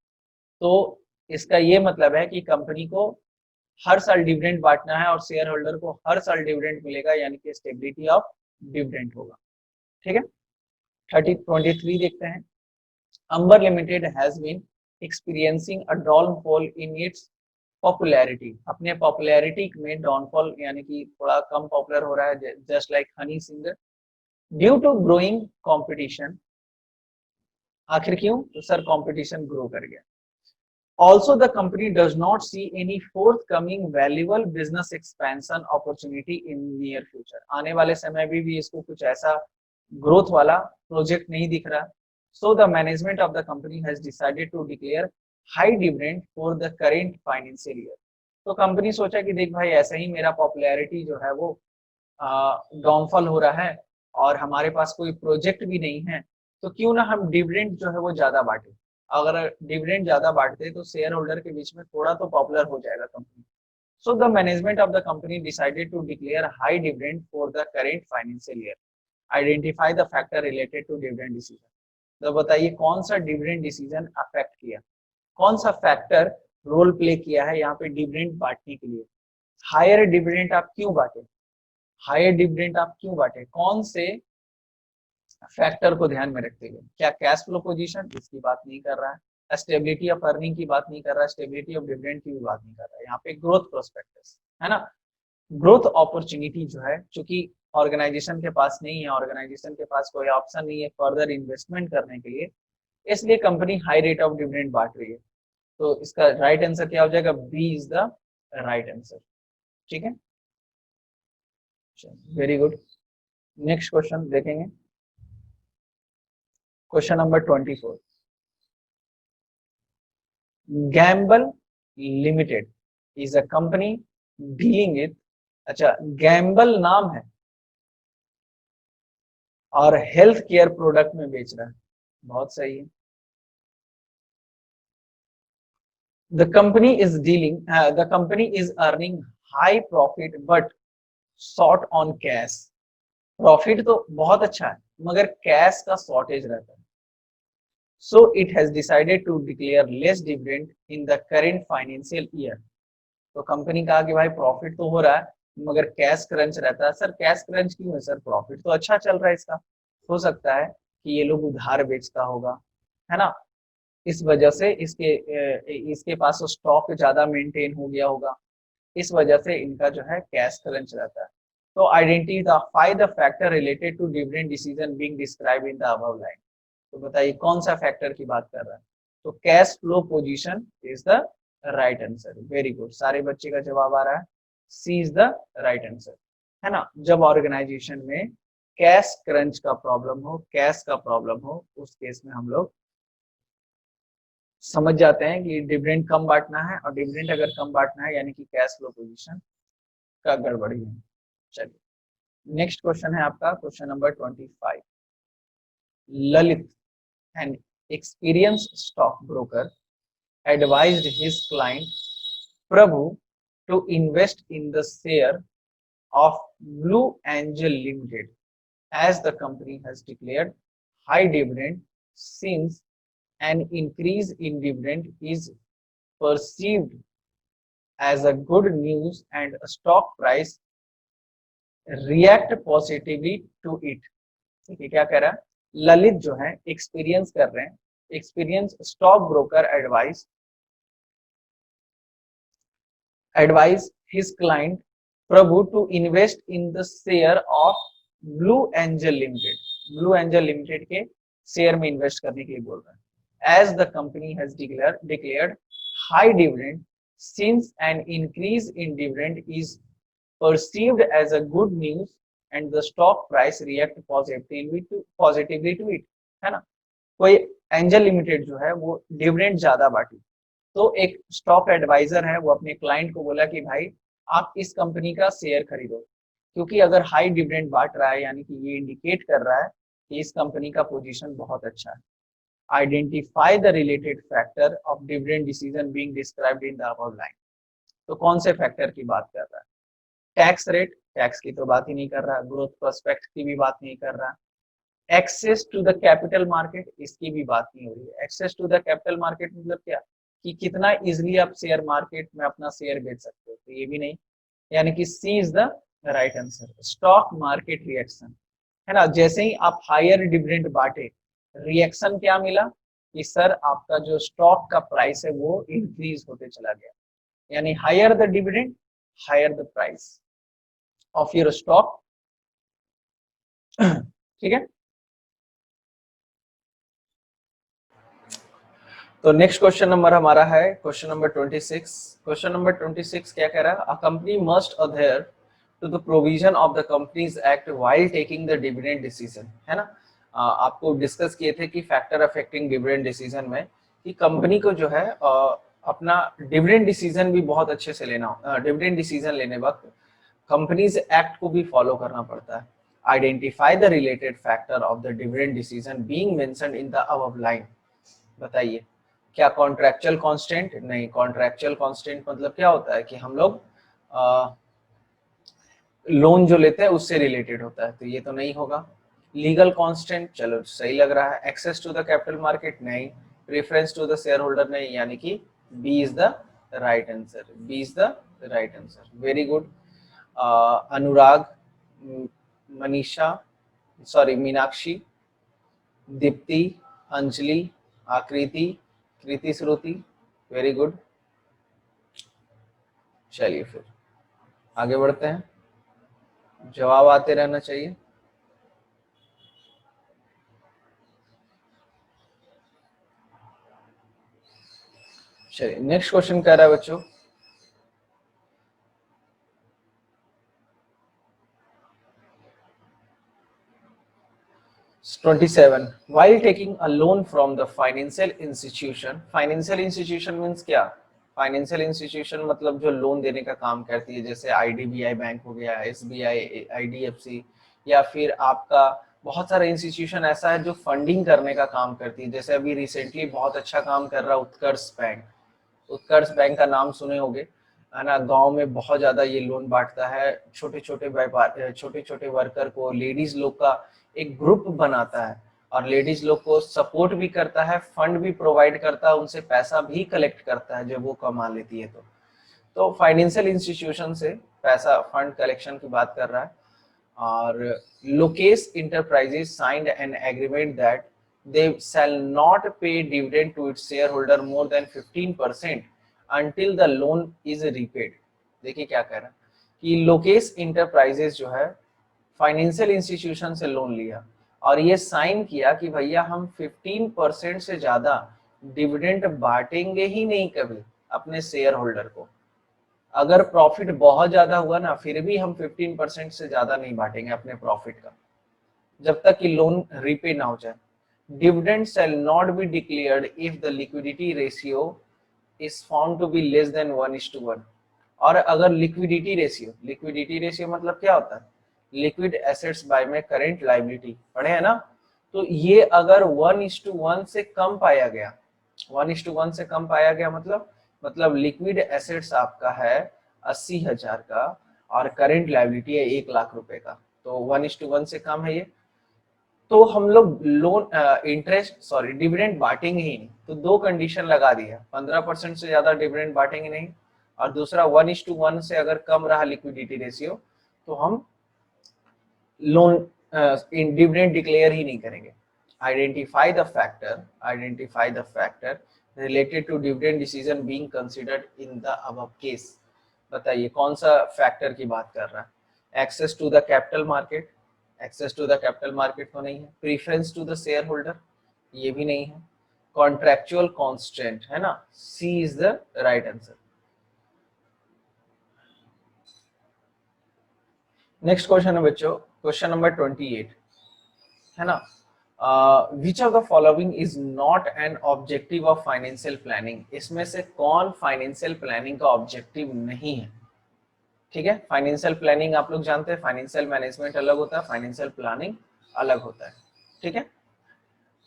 तो इसका ये मतलब है कि कंपनी को हर साल डिविडेंड बांटना है और शेयर होल्डर को हर साल डिविडेंड मिलेगा, यानी कि स्टेबिलिटी ऑफ डिविडेंड होगा. ठीक है, 23 देखते हैं. Amber limited has been experiencing a downfall in its popularity. अपने पॉपुलैरिटी में डाउनफॉल यानी कि थोड़ा कम पॉपुलर हो रहा है, just like Honey singer, due to growing competition. आखिर क्यों? तो सर कंपटीशन ग्रो कर गया. Also, the company does not see any forthcoming valuable business expansion opportunity in near future. आने वाले समय में भी इसको कुछ ऐसा ग्रोथ वाला प्रोजेक्ट नहीं दिख रहा. So the management of the company has decided to declare high dividend for the current financial year. तो कंपनी सोचा कि देख भाई, ऐसा ही मेरा पॉपुलैरिटी जो है वो डाउनफॉल हो रहा है और हमारे पास कोई प्रोजेक्ट भी नहीं है, तो क्यों ना हम डिविडेंड जो है वो ज्यादा बांटे. अगर डिविडेंड ज्यादा बांटते तो शेयर होल्डर के बीच में थोड़ा तो पॉपुलर हो जाएगा company. So the management of the company decided to declare high dividend for the current financial year. Identify the factor related to dividend decision. तो बताइए कौन सा डिविडेंड डिसीजन अफेक्ट किया, कौन सा फैक्टर रोल प्ले किया है यहाँ पे डिविडेंड बांटने के लिए. हायर डिविडेंड आप क्यों बांटे, हायर डिविडेंड आप क्यों बांटे, कौन से फैक्टर को ध्यान में रखते हुए? क्या कैश फ्लो पोजीशन, इसकी बात नहीं कर रहा है. स्टेबिलिटी ऑफ अर्निंग की बात नहीं कर रहा है. स्टेबिलिटी ऑफ डिविडेंड की भी बात नहीं कर रहा है. यहाँ पे ग्रोथ प्रोस्पेक्टस है ना, ग्रोथ अपॉर्चुनिटी जो है, चूंकि ऑर्गेनाइजेशन के पास नहीं है, ऑर्गेनाइजेशन के पास कोई ऑप्शन नहीं है फर्दर इन्वेस्टमेंट करने के लिए, इसलिए company high rate of dividend बांट रही है. तो इसका राइट आंसर क्या हो जाएगा? B is the right answer. ठीक है, वेरी गुड. नेक्स्ट क्वेश्चन देखेंगे. Question number 24. Gamble limited is a company dealing with. अच्छा, गैम्बल नाम है और हेल्थ केयर प्रोडक्ट में बेच रहा है. बहुत सही है. The company is dealing, the company is earning high profit but short on cash. Profit तो बहुत अच्छा है मगर कैश का शॉर्टेज रहता है. So it has decided to declare less dividend in the current financial year. तो कंपनी कहा कि भाई प्रॉफिट तो हो रहा है मगर कैश क्रंच रहता है. सर कैश क्रंच क्यों है? सर प्रॉफिट तो अच्छा चल रहा है इसका. हो सकता है कि ये लोग उधार बेचता होगा, है ना, इस वजह से इसके पास स्टॉक ज्यादा मेंटेन हो गया होगा, इस वजह से इनका जो है कैश क्रंच रहता है. तो identify the factor related to dividend decision being describe in the above line. तो बताइए कौन सा फैक्टर की बात कर रहा है? तो cash flow position is the right answer. Very good, सारे बच्चे का जवाब आ रहा है. सी इज द राइट आंसर, है ना. जब ऑर्गेनाइजेशन में कैश क्रंच का प्रॉब्लम हो, कैश का प्रॉब्लम हो, उस केस में हम लोग समझ जाते हैं कि डिविडेंड कम बांटना है, और डिविडेंड अगर कम बांटना है यानी कि कैश फ्लो पोजीशन का गड़बड़ी है. चलिए नेक्स्ट क्वेश्चन है आपका question number 25। Lalit, an experienced stockbroker, advised his client Prabhu to invest in the share of Blue Angel Limited, as the company has declared high dividend since an increase in dividend is perceived as a good news and a stock price react positively to it। ठीक है, क्या कह रहा है? ललित जो है experience कर रहे हैं, experience stock broker advise his client Prabhu to invest in the share of Blue Angel Limited। Blue Angel Limited के शेयर में इन्वेस्ट करने के लिए बोल रहा है। As the company has declared high dividend since an increase in dividend is perceived as a good news and the stock price react positively to it, है ना। कोई एंजल लिमिटेड जो है वो डिविडेंड ज्यादा बांटी, तो एक स्टॉक एडवाइजर है वो अपने क्लाइंट को बोला कि भाई आप इस कंपनी का शेयर खरीदो, क्योंकि अगर हाई डिविडेंड बांट रहा है यानी कि ये इंडिकेट कर रहा है कि इस कंपनी का पोजीशन बहुत अच्छा है। Identify the related factor of dividend decision being described in the above line. तो कौन से फैक्टर की बात कर रहा है? टैक्स रेट, टैक्स की तो बात ही नहीं कर रहा, ग्रोथ प्रोस्पेक्ट की भी बात नहीं कर रहा, access to the capital market इसकी भी बात नहीं हो रही है। Access to the capital market मतलब क्या कि कितना इजिली आप शेयर मार्केट में अपना शेयर बेच सकते हो, तो ये भी नहीं, यानी कि C is the right answer. Stock market reaction है ना, जैसे ही आप हायर डिविडेंड बांटे रिएक्शन क्या मिला कि सर आपका जो स्टॉक का प्राइस है वो इंक्रीज होते चला गया, यानी higher the dividend higher the price of your stock. ठीक है, तो नेक्स्ट क्वेश्चन नंबर हमारा है क्वेश्चन नंबर 26। क्वेश्चन नंबर 26 क्या कह रहा है? A company must adhere to the provision of the companies act while taking the dividend decision, है ना। आपको डिस्कस किए थे कि फैक्टर अफेक्टिंग डिविडेंड डिसीजन में कि कंपनी को जो है अपना डिविडेंड डिसीजन भी बहुत अच्छे से लेना, डिविडेंड डिसीजन लेने वक्त कंपनीज एक्ट को भी फॉलो करना पड़ता है। Identify the related factor of the dividend decision being mentioned in the above line. बताइए, क्या कॉन्ट्रैक्चुअल कांस्टेंट? नहीं, कॉन्ट्रैक्चुअल कांस्टेंट मतलब क्या होता है कि हम लोग लोन जो लेते हैं उससे रिलेटेड होता है, तो ये तो नहीं होगा। लीगल कांस्टेंट, चलो सही लग रहा है। Access to the capital market नहीं। Preference to the share holder नहीं, यानी कि B is the right answer. B is the right answer, very good. Anurag, Manisha, sorry Meenakshi, Deepti, Anjali, Akriti, Kriti Shruti, very good. चलिए फिर आगे बढ़ते हैं, जवाब आते रहना चाहिए। चलिए नेक्स्ट क्वेश्चन कह रहा है बच्चों, (27) while taking a loan from the financial institution। Financial institution means क्या? फाइनेंशियल इंस्टीट्यूशन मतलब जो लोन देने का काम करती है, जैसे आईडीबीआई बैंक हो गया, एसबीआई, आईडीएफसी, या फिर आपका बहुत सारा इंस्टीट्यूशन ऐसा है जो फंडिंग करने का काम करती है। जैसे अभी रिसेंटली बहुत अच्छा काम कर रहा है उत्कर्ष बैंक। उत्कर्ष बैंक का नाम सुने होंगे, है ना। गांव में बहुत ज्यादा ये लोन बांटता है, छोटे छोटे व्यापार, छोटे छोटे वर्कर को, लेडीज लोग का एक ग्रुप बनाता है और लेडीज लोग को सपोर्ट भी करता है, फंड भी प्रोवाइड करता है, उनसे पैसा भी कलेक्ट करता है जब वो कमा लेती है। तो फाइनेंशियल इंस्टीट्यूशन से पैसा फंड कलेक्शन की बात कर रहा है। और Lokesh enterprises signed an agreement that they shall not pay dividend to its shareholder more than 15% until the loan is repaid। देखिए क्या कह रहा है कि लोकेश इंटरप्राइजेस जो है फाइनेंशियल इंस्टीट्यूशन से लोन लिया और ये साइन किया कि भैया हम 15% से ज्यादा डिविडेंड बांटेंगे ही नहीं कभी अपने शेयर होल्डर को। अगर प्रॉफिट बहुत ज्यादा हुआ ना, फिर भी हम 15% से ज्यादा नहीं बांटेंगे अपने प्रॉफिट का, जब तक कि लोन रीपे ना हो जाए। Dividend shall not be declared if the liquidity ratio is found to be less than 1:1। और अगर लिक्विडिटी रेशियो मतलब क्या होता है, लिक्विड एसेट्स बाय में करेंट लायबिलिटी, पढ़े है ना। तो ये अगर 1:1 से कम पाया गया, 1:1 से कम पाया गया मतलब लिक्विड एसेट्स आपका है 80,000 का और करेंट लायबिलिटी है 1,00,000 रुपए का, तो 1:1 से कम है ये, तो हम लोग लोन डिविडेंड बांटेंगे ही नहीं। तो दो कंडीशन लगा दिया, 15% से ज्यादा डिविडेंड बांटेंगे नहीं, और दूसरा 1:1 से अगर कम रहा लिक्विडिटी रेशियो तो हम लोन डिविडेंड डिक्लेयर ही नहीं करेंगे। Identify the factor related to dividend decision being considered in the above case. बताइए कौन सा फैक्टर की बात कर रहा है। Access to the capital market, access to the capital market तो नहीं है। Preference to the share holder, ये भी नहीं है। कॉन्ट्रेक्चुअल कॉन्स्टेंट है ना, C is the right answer. Next question है बच्चों, क्वेश्चन नंबर 28 है ना। Which of the following is not an objective of financial planning. इसमें से कौन फाइनेंशियल प्लानिंग का ऑब्जेक्टिव नहीं है। ठीक है, फाइनेंशियल प्लानिंग आप लोग जानते हैं, फाइनेंशियल मैनेजमेंट अलग होता है, फाइनेंशियल प्लानिंग अलग होता है। ठीक है,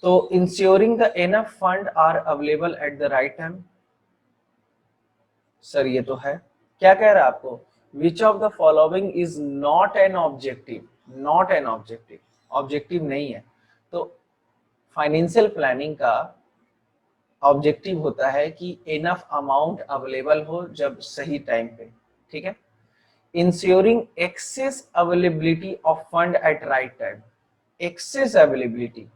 तो ensuring the enough fund are available at the right time, sir ये तो है। क्या कह रहा है आपको, which of the following is not an objective, not an objective, objective नहीं है। तो फाइनेंशियल प्लानिंग का ऑब्जेक्टिव होता है कि इनफ अमाउंट अवेलेबल हो जब सही टाइम पे। ठीक है, ensuring excess availability of fund at right time, excess availability,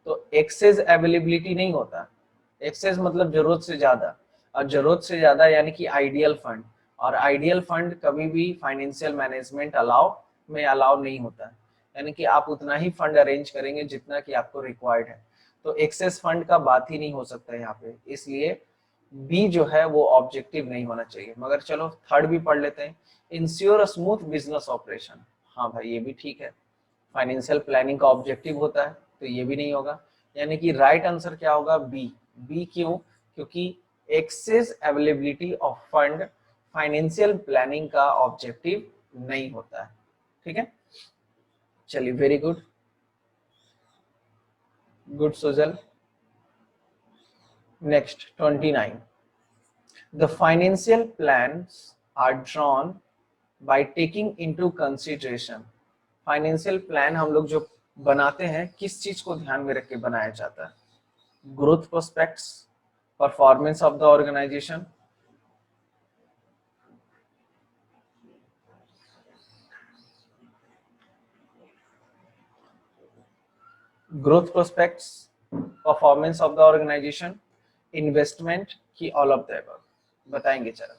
तो एक्सेस अवेलेबिलिटी नहीं होता, एक्सेस मतलब जरूरत से ज्यादा, और जरूरत से ज्यादा यानी कि आइडियल फंड, और आइडियल फंड कभी भी फाइनेंशियल मैनेजमेंट अलाउ नहीं होता है, यानी कि आप उतना ही फंड अरेंज करेंगे जितना कि आपको रिक्वायर्ड है। तो एक्सेस फंड का बात ही नहीं हो सकता यहाँ पे, इसलिए बी जो है वो ऑब्जेक्टिव नहीं होना चाहिए। मगर चलो थर्ड भी पढ़ लेते हैं, इंश्योर स्मूथ बिजनेस ऑपरेशन। हाँ भाई ये भी ठीक है, फाइनेंशियल प्लानिंग का ऑब्जेक्टिव होता है, तो ये भी नहीं होगा, यानी कि राइट आंसर क्या होगा, बी। बी क्यों, क्योंकि excess availability of fund financial planning का ऑब्जेक्टिव नहीं होता है। ठीक है, चलिए very good, good Sujal. Next 29, the financial plans are drawn by taking into consideration। Financial plan हम लोग जो बनाते हैं किस चीज को ध्यान में रख के बनाया जाता है, growth prospects, performance of the organisation, growth prospects, performance of the organisation, investment की ऑल ऑफ द अबव, बताएंगे चलो।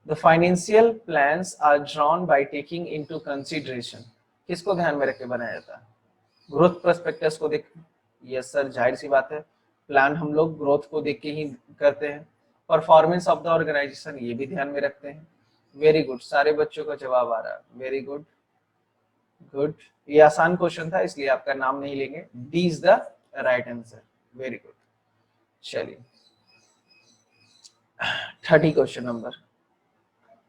The financial plans are drawn by taking into consideration, किसको ध्यान में रख के बनाया जाता है, ग्रोथ प्रोस्पेक्टस को देख, यस सर जाहिर सी बात है, प्लान हम लोग ग्रोथ को देख के ही करते हैं। परफॉर्मेंस ऑफ द ऑर्गेनाइजेशन ये भी ध्यान में रखते हैं। वेरी गुड, सारे बच्चों का जवाब आ रहा है, वेरी गुड, गुड। ये आसान क्वेश्चन था इसलिए आपका नाम नहीं लेंगे, D is the right answer, very good. चलिए 30 question number,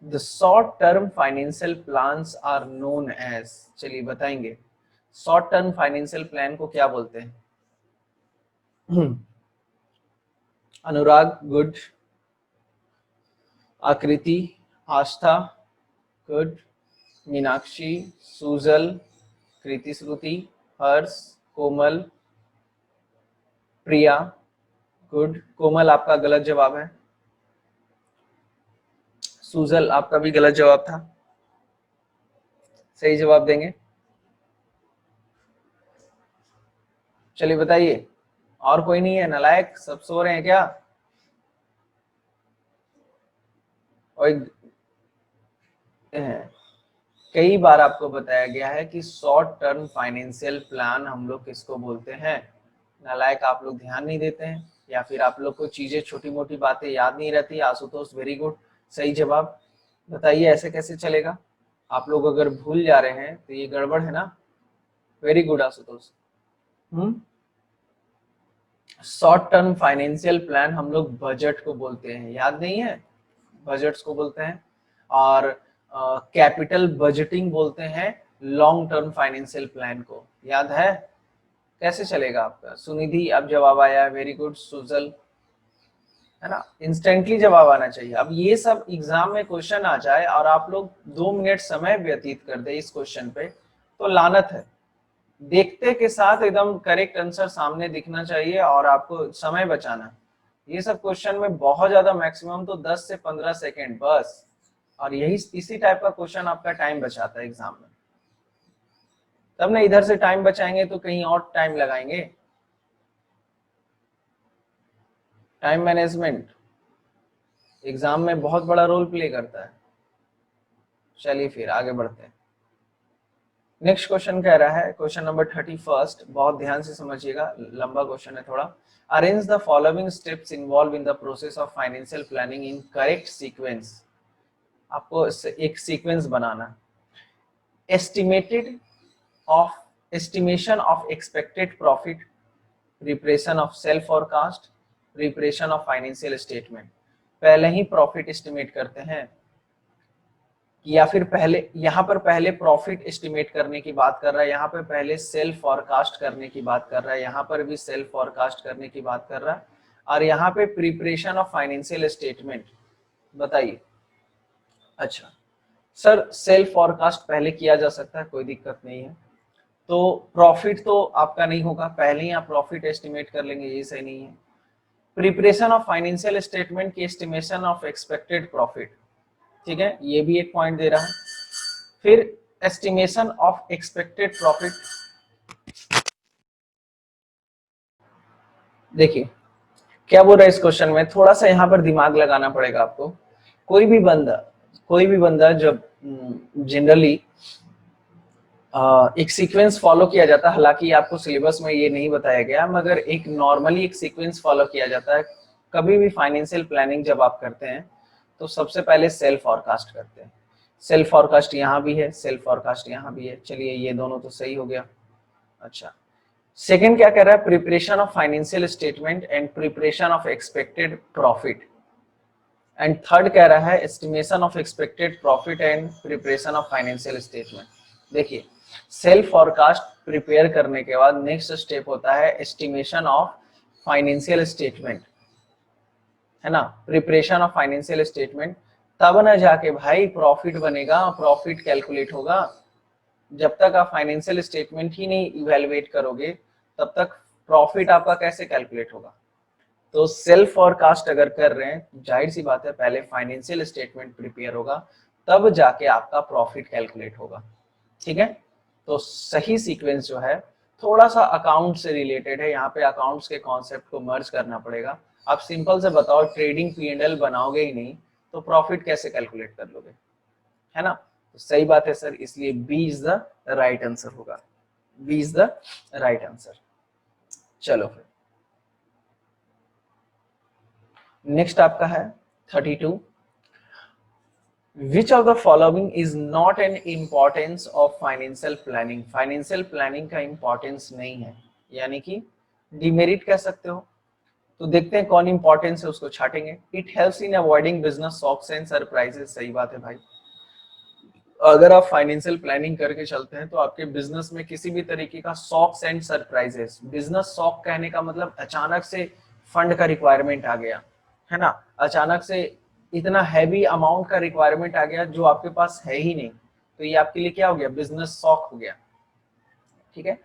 The short term financial plans are known as, चलिए बताएंगे शॉर्ट टर्म फाइनेंशियल प्लान को क्या बोलते हैं। अनुराग गुड, आकृति, आस्था गुड, मीनाक्षी, सुजल, कृति श्रुति, हर्ष, कोमल, प्रिया गुड। कोमल आपका गलत जवाब है, सुजल आपका भी गलत जवाब था, सही जवाब देंगे। चलिए बताइए, और कोई नहीं है, नालायक सब सो रहे हैं क्या। और कई बार आपको बताया गया है कि शॉर्ट टर्म फाइनेंशियल प्लान हम लोग किसको बोलते हैं, नालायक आप लोग ध्यान नहीं देते हैं, या फिर आप लोग को चीजें छोटी मोटी बातें याद नहीं रहती। आशुतोष वेरी गुड, सही जवाब। बताइए ऐसे कैसे चलेगा, आप लोग अगर भूल जा रहे हैं तो ये गड़बड़ है ना। Very good Ashutosh. Short term financial plan हम लोग बजट को बोलते हैं, याद नहीं है, बजट्स को बोलते हैं। और कैपिटल बजटिंग बोलते हैं लॉन्ग टर्म फाइनेंशियल प्लान को। याद है? कैसे चलेगा आपका? सुनिधि अब जवाब आया, वेरी गुड। सुजल, है ना, इंस्टेंटली जवाब आना चाहिए। अब ये सब एग्जाम में क्वेश्चन आ जाए और आप लोग 2 मिनट समय व्यतीत कर दे इस क्वेश्चन पे, तो लानत है। देखते के साथ एकदम करेक्ट आंसर सामने दिखना चाहिए और आपको समय बचाना। ये सब क्वेश्चन में बहुत ज्यादा मैक्सिमम तो 10 से 15 सेकेंड बस, और यही इसी टाइप का क्वेश्चन आपका टाइम बचाता है एग्जाम में। तब ना इधर से टाइम बचाएंगे तो कहीं और टाइम लगाएंगे। टाइम मैनेजमेंट एग्जाम में बहुत बड़ा रोल प्ले करता है। चलिए फिर आगे बढ़ते हैं। नेक्स्ट क्वेश्चन कह रहा है, क्वेश्चन नंबर 31, बहुत ध्यान से समझिएगा, लंबा क्वेश्चन है थोड़ा। Arrange the following steps involve in the process of financial planning in correct sequence. आपको एक sequence banana. Estimation of expected profit, preparation of self forecast, preparation of financial statement. पहले ही प्रॉफिट एस्टिमेट करते हैं या फिर पहले, यहाँ पर पहले प्रॉफिट एस्टिमेट करने की बात कर रहा है, यहाँ पे पहले सेल्फ फॉरकास्ट करने की बात कर रहा है, यहाँ पर भी सेल्फ फॉरकास्ट करने की बात कर रहा है, और यहाँ पे प्रिपरेशन ऑफ फाइनेंशियल स्टेटमेंट। बताइए। अच्छा सर, सेल्फ फॉरकास्ट पहले किया जा सकता है, कोई दिक्कत नहीं है। तो प्रॉफिट तो आपका नहीं होगा, पहले ही आप प्रॉफिट एस्टिमेट कर लेंगे, ये सही नहीं है। प्रिपरेशन ऑफ फाइनेंशियल स्टेटमेंट की एस्टिमेशन ऑफ एक्सपेक्टेड प्रॉफिट, ठीक है, ये भी एक पॉइंट दे रहा है। फिर एस्टिमेशन ऑफ एक्सपेक्टेड प्रॉफिट, देखिए क्या बोल रहा है इस क्वेश्चन में, थोड़ा सा यहाँ पर दिमाग लगाना पड़ेगा आपको। कोई भी बंदा जब जनरली एक सीक्वेंस फॉलो किया जाता है, हालांकि आपको सिलेबस में ये नहीं बताया गया, मगर एक नॉर्मली एक सीक्वेंस फॉलो किया जाता है। कभी भी फाइनेंशियल प्लानिंग जब आप करते हैं तो सबसे पहले सेल्फ फॉरकास्ट करते हैं। सेल्फ फॉरकास्ट यहाँ भी है, सेल्फ फॉरकास्ट यहाँ भी है, चलिए ये दोनों तो सही हो गया। अच्छा, सेकंड क्या कह रहा है, preparation of financial statement and preparation of expected profit. And third कह रहा है estimation of expected profit and preparation of financial statement. देखिए, सेल्फ फॉरकास्ट प्रिपेयर करने के बाद नेक्स्ट स्टेप होता है एस्टिमेशन ऑफ फाइनेंशियल स्टेटमेंट, है ना, प्रिपरेशन ऑफ फाइनेंशियल स्टेटमेंट। तब ना जाके भाई प्रॉफिट बनेगा, प्रॉफिट कैलकुलेट होगा। जब तक आप फाइनेंशियल स्टेटमेंट ही नहीं इवेलुएट करोगे तब तक प्रॉफिट आपका कैसे कैलकुलेट होगा। तो सेल्फ फॉरकास्ट अगर कर रहे हैं, जाहिर सी बात है पहले फाइनेंशियल स्टेटमेंट प्रिपेयर होगा, तब जाके आपका प्रॉफिट कैलकुलेट होगा, ठीक है। तो सही सीक्वेंस जो है थोड़ा सा अकाउंट से रिलेटेड है, यहाँ पे अकाउंट्स के कॉन्सेप्ट को मर्ज करना पड़ेगा। आप सिंपल से बताओ, ट्रेडिंग P&L बनाओगे ही नहीं तो प्रॉफिट कैसे कैलकुलेट कर लोगे, है ना। तो सही बात है सर, इसलिए B is the right answer होगा, B is the right answer. चलो फिर नेक्स्ट आपका है 32, which of the following is not an importance of financial planning. Financial planning का इंपॉर्टेंस नहीं है, यानी कि डिमेरिट कह सकते हो। तो देखते हैं कौन इंपॉर्टेंस है, उसको छाटेंगे। It helps in avoiding business shocks and surprises. सही बात है भाई, अगर आप फाइनेंशियल प्लानिंग करके चलते हैं तो आपके बिजनेस में किसी भी तरीके का shocks and surprises, business shock कहने का मतलब अचानक से फंड का रिक्वायरमेंट आ गया, है ना, अचानक से इतना हैवी अमाउंट का रिक्वायरमेंट आ गया जो आपके पास है ही नहीं, तो ये आपके लिए क्या हो गया, बिजनेस शॉक हो गया, ठीक है।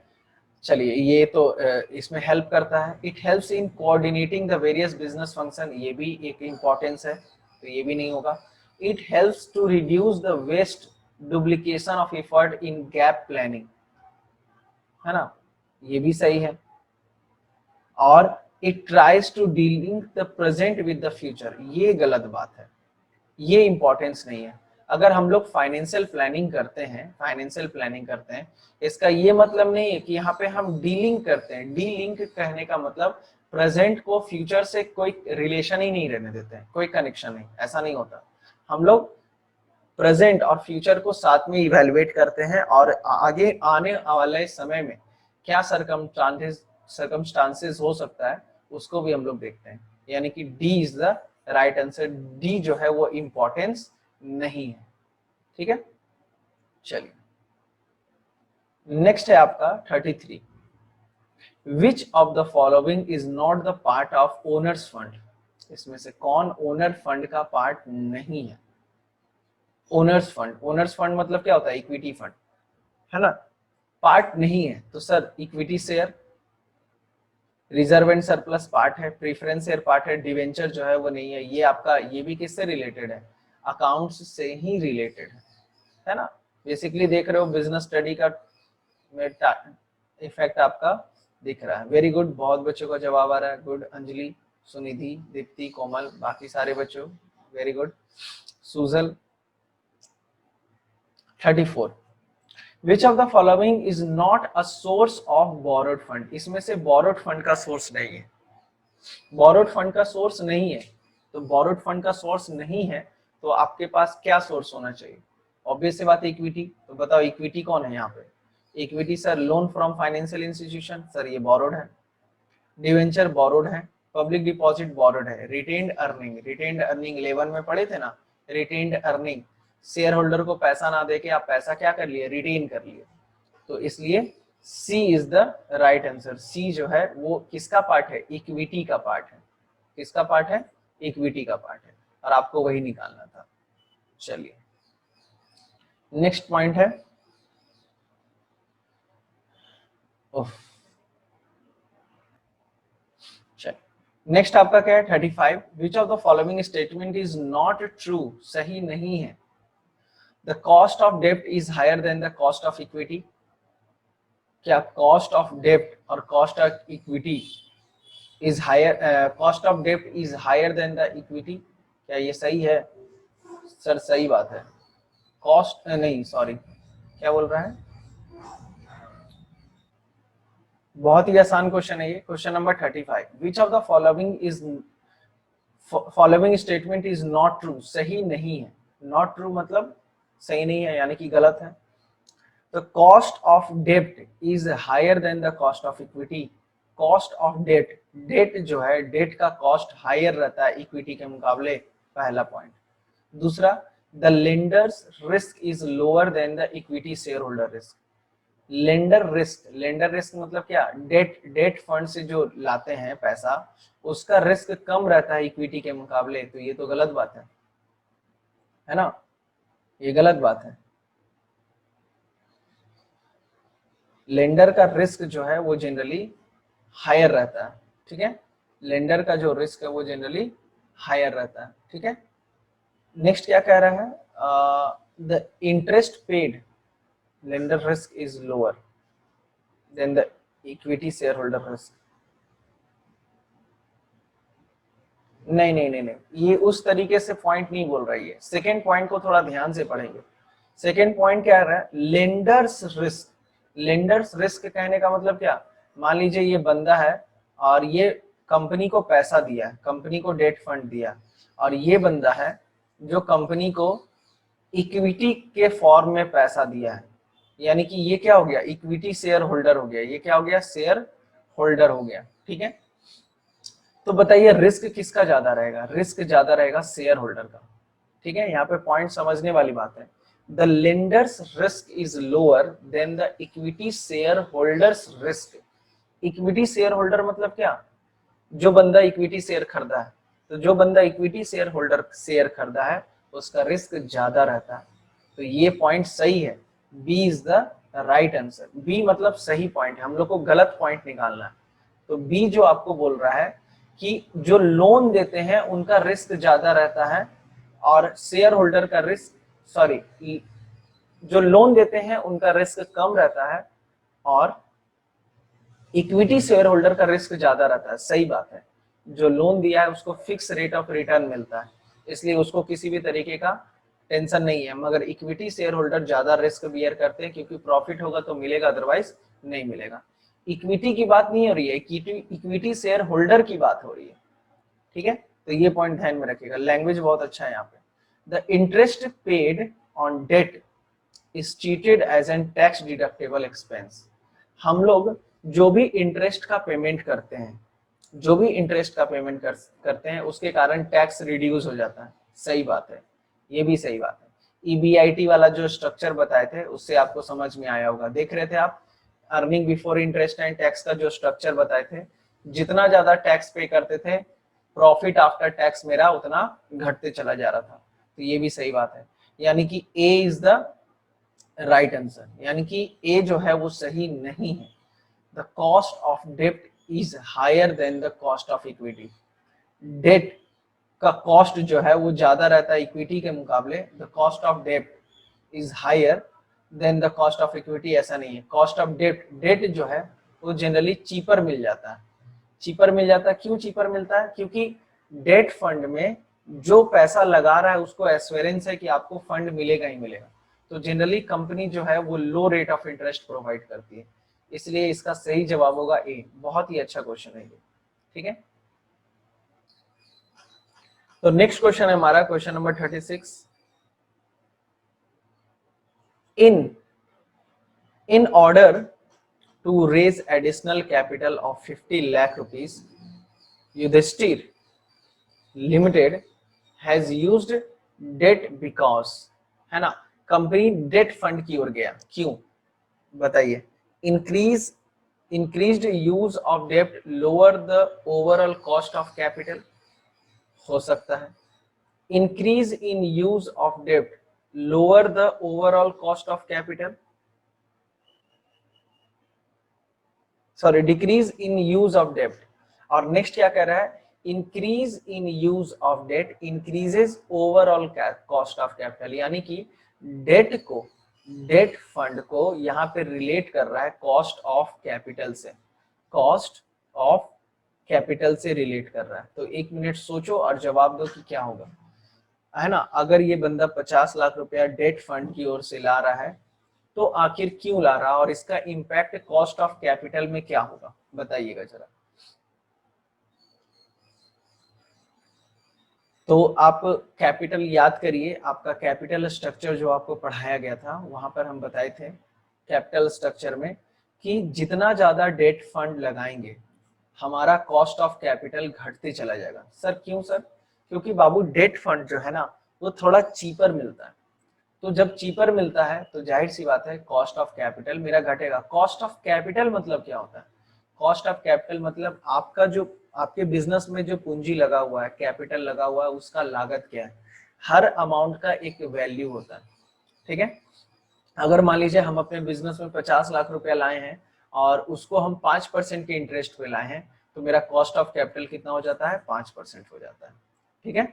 चलिए ये तो इसमें हेल्प करता है। It helps in coordinating the various business function, ये भी एक इंपॉर्टेंस है, तो ये भी नहीं होगा। It helps to reduce the waste duplication of effort in gap planning, है ना, ये भी सही है। और it tries to dealing the present with the future, ये गलत बात है, ये इंपॉर्टेंस नहीं है। अगर हम लोग फाइनेंशियल प्लानिंग करते हैं, इसका ये मतलब नहीं है कि यहाँ पे हम डीलिंग करते हैं। डीलिंक कहने का मतलब प्रेजेंट को फ्यूचर से कोई रिलेशन ही नहीं रहने देते हैं, कोई कनेक्शन नहीं, ऐसा नहीं होता। हम लोग प्रेजेंट और फ्यूचर को साथ में इवेलुएट करते हैं और आगे आने वाले समय में क्या सरकमस्टांसेस हो सकता है उसको भी हम लोग देखते हैं, यानी कि D is the right answer. D जो है वो इम्पोर्टेंस नहीं है, ठीक है। चलिए नेक्स्ट है आपका 33, विच of the following is not the part of owner's fund, इसमें से कौन ओनर फंड का पार्ट नहीं है। ओनर्स फंड मतलब क्या होता है, इक्विटी फंड, है ना। पार्ट नहीं है तो sir equity share, reserve and surplus part है, प्रेफरेंस शेयर पार्ट है, डिवेंचर जो है वो नहीं है। ये आपका, ये भी किससे रिलेटेड है, अकाउंट्स से ही रिलेटेड है ना। बेसिकली देख रहे हो बिजनेस स्टडी का इफेक्ट आपका दिख रहा है। वेरी गुड, बहुत बच्चों का जवाब आ रहा है। गुड, अंजलि, सुनिधि, दीप्ति, कोमल, बाकी सारे बच्चों very good. Sujal 34, which of the following is not a source of borrowed fund, इसमें से बोरोड फंड का सोर्स नहीं है। बोरोड फंड का सोर्स नहीं है, तो बोरोड फंड का सोर्स नहीं है तो आपके पास क्या सोर्स होना चाहिए, ऑब्वियस सी बात है इक्विटी। तो बताओ इक्विटी कौन है यहाँ पे, equity sir loan from financial institution, sir ये बोरोड है। डिवेंचर बोरोड है, पब्लिक डिपॉजिट बोरोड है। रिटेन्ड अर्निंग, 11 में पढ़े थे ना, रिटेन्ड अर्निंग, शेयर होल्डर को पैसा ना देके आप पैसा क्या कर लिए, रिटेन कर लिए। तो इसलिए C is the right answer. सी जो है वो किसका पार्ट है, इक्विटी का पार्ट है। किसका पार्ट है, इक्विटी का पार्ट है, और आपको वही निकालना था। चलिए नेक्स्ट पॉइंट है, नेक्स्ट आपका क्या है 35, which of the following statement is not true, सही नहीं है। द कॉस्ट ऑफ डेब्ट is higher than the cost of equity, क्या कॉस्ट ऑफ डेब्ट और cost of equity is higher, cost of डेब्ट is higher than the equity, क्या ये सही है। सर सही बात है, कॉस्ट नहीं सॉरी क्या बोल रहा है, बहुत ही आसान क्वेश्चन है ये। Question number 35, which of the following statement is not true, सही नहीं है। नॉट ट्रू मतलब सही नहीं है, यानी कि गलत है। The cost of debt is higher than the cost of equity. Cost of debt, debt जो है debt का cost higher रहता है equity के मुकाबले, पहला पॉइंट। दूसरा, the lender's risk is lower than the equity shareholder risk. Lender risk मतलब क्या, डेट फंड से जो लाते हैं पैसा उसका रिस्क कम रहता है इक्विटी के मुकाबले, तो ये तो गलत बात है ना, ये गलत बात है। लेंडर का रिस्क जो है वो जनरली हायर रहता है, ठीक है। लेंडर का जो रिस्क है वो जनरली हायर रहता है, ठीक है। नेक्स्ट क्या कह रहा है, the interest paid lender risk is lower than the equity share holder risk. नहीं, ये उस तरीके से पॉइंट नहीं बोल रही है। सेकेंड पॉइंट को थोड़ा ध्यान से पढ़ेंगे। सेकेंड पॉइंट क्या रहा है, लेंडर्स रिस्क। लेंडर्स रिस्क कहने का मतलब क्या, मान लीजिए ये बंदा है और ये कंपनी को पैसा दिया, कंपनी को डेट फंड दिया, और ये बंदा है जो कंपनी को इक्विटी के फॉर्म में पैसा दिया है, यानी कि ये क्या हो गया, इक्विटी शेयर होल्डर हो गया। ये क्या हो गया, शेयर होल्डर हो गया, ठीक है। तो बताइए रिस्क किसका ज्यादा रहेगा, रिस्क ज्यादा रहेगा शेयर होल्डर का, ठीक है। यहाँ पे पॉइंट समझने वाली बात है। The lenders risk is lower than the equity share holders risk. Equity share holder मतलब क्या, जो बंदा इक्विटी शेयर खरीदा है, तो जो बंदा इक्विटी शेयर होल्डर शेयर खरीदा है उसका रिस्क ज्यादा रहता है। तो ये पॉइंट सही है, B is the right answer. B मतलब सही पॉइंट है, हम लोग को गलत पॉइंट निकालना है। तो बी जो आपको बोल रहा है कि जो लोन देते हैं उनका रिस्क ज्यादा रहता है और शेयर होल्डर का रिस्क, सॉरी, जो लोन देते हैं उनका रिस्क कम रहता है और इक्विटी शेयर होल्डर का रिस्क ज्यादा रहता है। सही बात है, जो लोन दिया है उसको फिक्स रेट ऑफ रिटर्न मिलता है, इसलिए उसको किसी भी तरीके का टेंशन नहीं है। मगर इक्विटी शेयर होल्डर ज्यादा रिस्क बियर करते हैं, क्योंकि प्रॉफिट होगा तो मिलेगा, अदरवाइज नहीं मिलेगा। इक्विटी की बात नहीं हो रही है, इक्विटी शेयर होल्डर की बात हो रही है, ठीक है। तो ये पॉइंट ध्यान में रखिएगा, लैंग्वेज बहुत अच्छा है यहाँ पे। The interest paid on debt is treated as an tax deductible expense. हम लोग जो भी इंटरेस्ट का पेमेंट करते हैं, करते हैं उसके कारण टैक्स रिड्यूस हो जाता है। सही बात है, ये भी सही बात है। ईबीआईटी वाला जो स्ट्रक्चर बताए थे उससे आपको समझ में आया होगा, देख रहे थे आप earning before interest and tax का जो स्ट्रक्चर बताए थे, जितना ज्यादा टैक्स पे करते थे प्रॉफिट आफ्टर टैक्स मेरा उतना घटते चला जा रहा था। तो ये भी सही बात है, यानी कि A is the right answer, यानी कि ए जो है वो सही नहीं है। द कॉस्ट ऑफ डेब्ट is higher than the cost of equity. Debt का कॉस्ट जो है वो ज्यादा रहता है इक्विटी के मुकाबले। द कॉस्ट ऑफ डेब्ट is higher than the cost of equity, ऐसा नहीं है। कॉस्ट ऑफ डेट, डेट जो है वो जनरली चीपर मिल जाता है। चीपर मिल जाता है, क्यों चीपर मिलता है? क्योंकि डेट फंड में जो पैसा लगा रहा है उसको एश्योरेंस है कि आपको फंड मिलेगा ही मिलेगा। तो जनरली कंपनी जो है वो लो रेट ऑफ इंटरेस्ट प्रोवाइड करती है, इसलिए इसका सही जवाब होगा ए। बहुत ही अच्छा क्वेश्चन है ये, ठीक है। तो नेक्स्ट क्वेश्चन है हमारा question number 36। in order to raise additional capital of 50 lakh rupees, Yudhishthir Limited has used debt because, है ना, कंपनी डेट फंड की ओर गया, क्यों बताइए? increased use of debt lower the overall cost of capital, हो सकता है। increase in use of debt lower the overall cost of capital, sorry decrease in use of डेब्ट। और नेक्स्ट क्या कह रहा है? Increase in use of debt increases overall cost of capital, यानी कि डेट को, डेट फंड को यहाँ पे रिलेट कर रहा है कॉस्ट ऑफ कैपिटल से, कॉस्ट ऑफ कैपिटल से रिलेट कर रहा है। तो एक मिनट सोचो और जवाब दो कि क्या होगा, है ना। अगर ये बंदा 50 लाख रुपया डेट फंड की ओर से ला रहा है तो आखिर क्यों ला रहा, और इसका इंपैक्ट कॉस्ट ऑफ कैपिटल में क्या होगा, बताइएगा जरा। तो आप कैपिटल याद करिए, आपका कैपिटल स्ट्रक्चर जो आपको पढ़ाया गया था वहां पर हम बताए थे कैपिटल स्ट्रक्चर में कि जितना ज्यादा डेट फंड लगाएंगे हमारा कॉस्ट ऑफ कैपिटल घटते चला जाएगा। सर क्यों सर? क्योंकि बाबू डेट फंड जो है ना वो थोड़ा चीपर मिलता है, तो जब चीपर मिलता है तो जाहिर सी बात है कॉस्ट ऑफ कैपिटल मेरा घटेगा। कॉस्ट ऑफ कैपिटल मतलब क्या होता है? कॉस्ट ऑफ कैपिटल मतलब आपका जो, आपके बिजनेस में जो पूंजी लगा हुआ है, कैपिटल लगा हुआ है, उसका लागत क्या है। हर अमाउंट का एक वैल्यू होता है, ठीक है। अगर मान लीजिए हम अपने बिजनेस में 50 लाख रुपया लाए हैं और उसको हम 5% के इंटरेस्ट पे लाए हैं, तो मेरा कॉस्ट ऑफ कैपिटल कितना हो जाता है? 5% हो जाता है, ठीक है।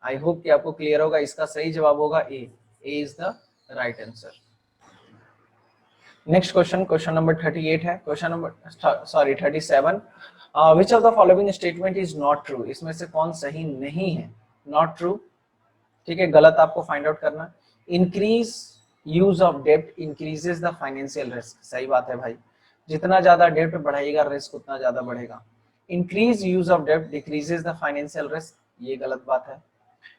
आई होप कि आपको क्लियर होगा। इसका सही जवाब होगा ए। A is the right answer. Next question, question number 38 है, question number 37. Which of the following statement is not true? इसमें से कौन सही नहीं है? Not true, ठीक है, गलत आपको फाइंड आउट करना। Increase use of debt increases the financial risk, सही बात है भाई, जितना ज्यादा डेब्ट बढ़ाएगा रिस्क उतना ज्यादा बढ़ेगा। Increase use of debt decreases the financial risk, ये गलत बात है।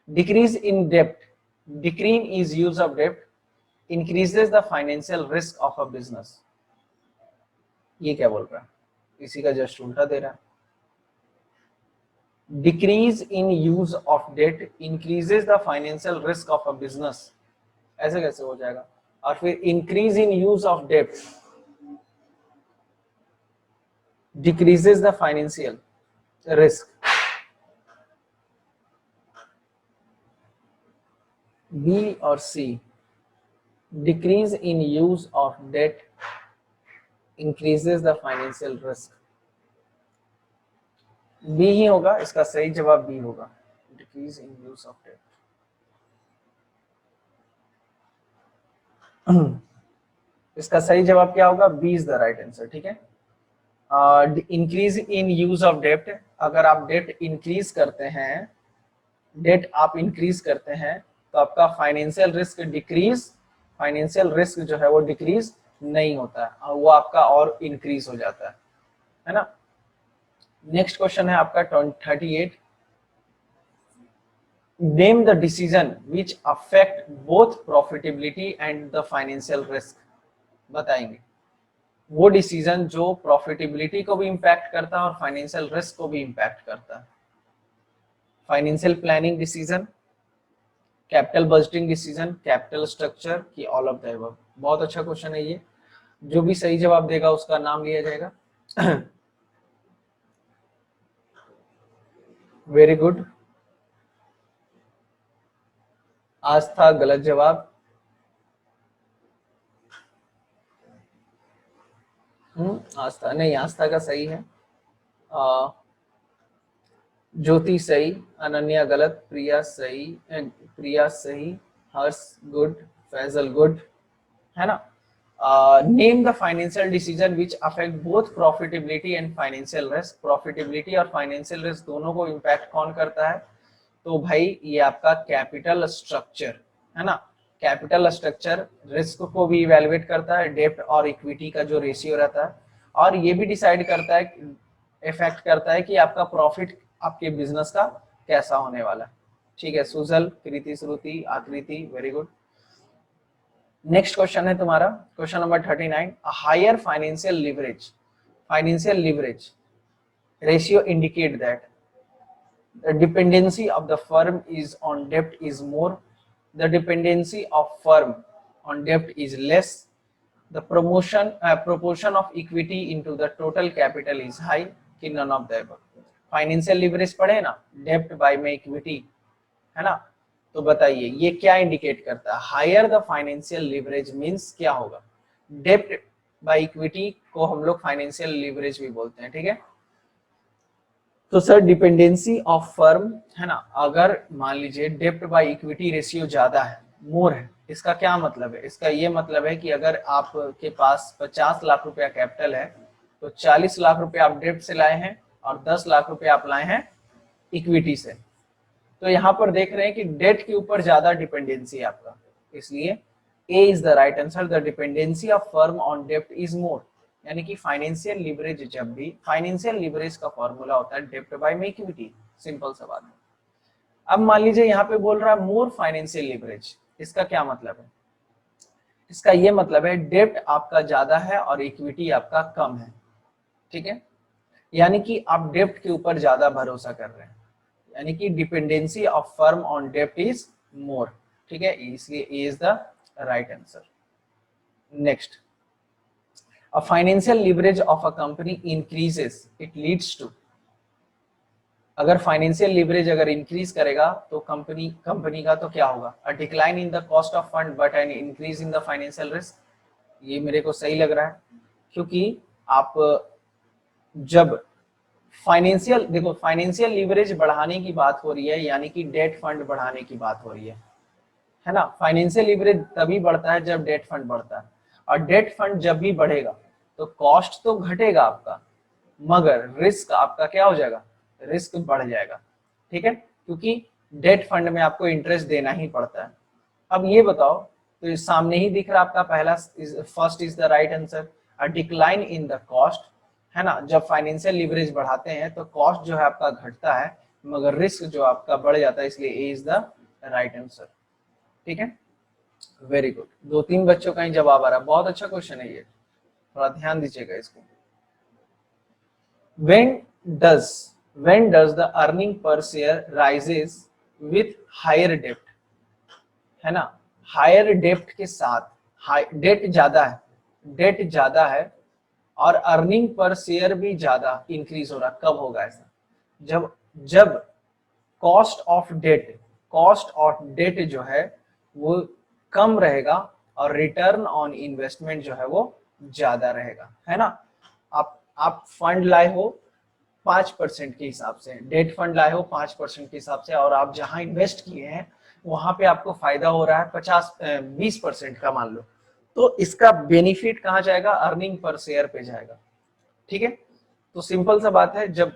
Decrease in debt, decrease is use of debt increases the financial risk of a business, ये क्या बोल रहा है? इसी का जस्ट उल्टा दे रहा है। Decrease in use of debt increases the financial risk of a business, ऐसे कैसे हो जाएगा? और फिर increase in use of debt decreases the financial risk, B और C, decrease in use of debt increases the financial risk, B ही होगा, इसका सही जवाब B होगा, decrease in use of debt। इसका सही जवाब क्या होगा? B is the right answer, ठीक है। इंक्रीज इन यूज ऑफ डेप्ट, अगर आप डेट इंक्रीज करते हैं, डेट आप इंक्रीज करते हैं तो आपका financial risk decrease, financial risk जो है वो डिक्रीज नहीं होता है, वो आपका और इंक्रीज हो जाता है ना। नेक्स्ट क्वेश्चन है आपका 38। Name the decision which affect both profitability and the financial risk, बताएंगे वो डिसीजन जो प्रॉफिटेबिलिटी को भी इंपैक्ट करता है और फाइनेंशियल रिस्क को भी इंपैक्ट करता है। Financial planning decision, capital budgeting decision, capital structure की ऑल ऑफ द अबव। बहुत अच्छा क्वेश्चन है ये, जो भी सही जवाब देगा उसका नाम लिया जाएगा। Very good. आस्था गलत जवाब। आस्था नहीं, आस्था का सही है। ज्योति सही, अनन्या गलत, प्रिया सही, प्रिया सही, हर्ष गुड, फैजल गुड, है ना। Name the financial decision which affect both profitability and financial risk. Profitability और फाइनेंशियल रिस्क दोनों को इम्पैक्ट कौन करता है? तो भाई ये आपका कैपिटल स्ट्रक्चर है ना। कैपिटल स्ट्रक्चर रिस्क को भी इवेलुएट करता है, डेब्ट और इक्विटी का जो रेशियो रहता है, और ये भी डिसाइड करता है, इफेक्ट करता है कि आपका प्रॉफिट आपके बिजनेस का कैसा होने वाला है। ठीक है, सुजल, कृति, श्रुति, आकृति, वेरी गुड। नेक्स्ट क्वेश्चन है तुम्हारा question number 39। Higher financial leverage, financial leverage ratio indicate that the dependency of the firm is on debt is more, the dependency of firm on debt is less, the proportion of equity into the total capital is high, कि none of the above। Financial leverage पढ़े ना, डेप्ट bye में equity, है ना। तो बताइए ये क्या इंडिकेट करता है? Higher the financial leverage means क्या होगा? डेप्ट बाय इक्विटी को हम लोग फाइनेंशियल लिवरेज भी बोलते हैं, ठीक है। तो सर डिपेंडेंसी ऑफ फर्म है ना, अगर मान लीजिए डेप्ट बाय इक्विटी रेशियो ज्यादा है, मोर है, इसका क्या मतलब है? इसका ये मतलब है कि अगर आपके पास 50 लाख रुपया कैपिटल है तो 40 लाख रुपया आप डेप्ट से लाए हैं और 10 लाख रुपया आप लाए हैं इक्विटी से। तो यहाँ पर देख रहे हैं कि डेट के ऊपर ज्यादा डिपेंडेंसी है आपका, इसलिए A is the right answer. The dependency of firm on डेप्ट इज मोर, यानी कि फाइनेंशियल लिवरेज, जब भी फाइनेंशियल लिवरेज का फॉर्मूला होता है डेप्ट बाय में इक्विटी, सिंपल सा बात है। अब मान लीजिए यहाँ पे बोल रहा है मोर फाइनेंशियल लिवरेज, इसका क्या मतलब है? इसका ये मतलब है डेप्ट आपका ज्यादा है और इक्विटी आपका कम है, ठीक है। यानी कि आप डेप्ट के ऊपर ज्यादा भरोसा कर रहे हैं, यानी कि डिपेंडेंसी ऑफ फर्म ऑन डेप्ट इज मोर, ठीक है, इसलिए A is the right answer. Next, a financial leverage of a company increases, it leads to, अगर फाइनेंशियल लिवरेज अगर इंक्रीज करेगा तो कंपनी का तो क्या होगा? A decline in the cost of fund but an increase in the financial risk. ये मेरे को सही लग रहा है, क्योंकि आप जब फाइनेंशियल, देखो फाइनेंशियल लिवरेज बढ़ाने की बात हो रही है, यानी कि डेट फंड बढ़ाने की बात हो रही है ना। फाइनेंशियल लिवरेज तभी बढ़ता है जब डेट फंड बढ़ता है, और डेट फंड जब भी बढ़ेगा तो कॉस्ट तो घटेगा आपका, मगर रिस्क आपका क्या हो जाएगा? रिस्क बढ़ जाएगा, ठीक है, क्योंकि डेट फंड में आपको इंटरेस्ट देना ही पड़ता है। अब ये बताओ, तो इस सामने ही दिख रहा आपका पहला, first is the right answer, a decline in the cost, है ना। जब फाइनेंशियल लिवरेज बढ़ाते हैं तो कॉस्ट जो है आपका घटता है, मगर रिस्क जो आपका बढ़ जाता है, इसलिए A is the right answer, ठीक है। वेरी गुड, 2-3 बच्चों का ही जवाब आ रहा है, बहुत अच्छा क्वेश्चन है ये, थोड़ा ध्यान दीजिएगा इसको। when does the earning per share rises with higher debt, है ना। हायर डेप्ट के साथ, डेट ज्यादा है और अर्निंग पर शेयर भी ज्यादा इंक्रीज हो रहा, कब होगा ऐसा? जब कॉस्ट ऑफ डेट जो है वो कम रहेगा और रिटर्न ऑन इन्वेस्टमेंट जो है वो ज्यादा रहेगा, है ना। आप फंड लाए हो 5% के हिसाब से, डेट फंड लाए हो 5% के हिसाब से, और आप जहां इन्वेस्ट किए हैं वहां पे आपको फायदा हो रहा है 20% का मान लो, तो इसका बेनिफिट कहां जाएगा? अर्निंग पर शेयर पे जाएगा, ठीक है। तो सिंपल सा बात है, जब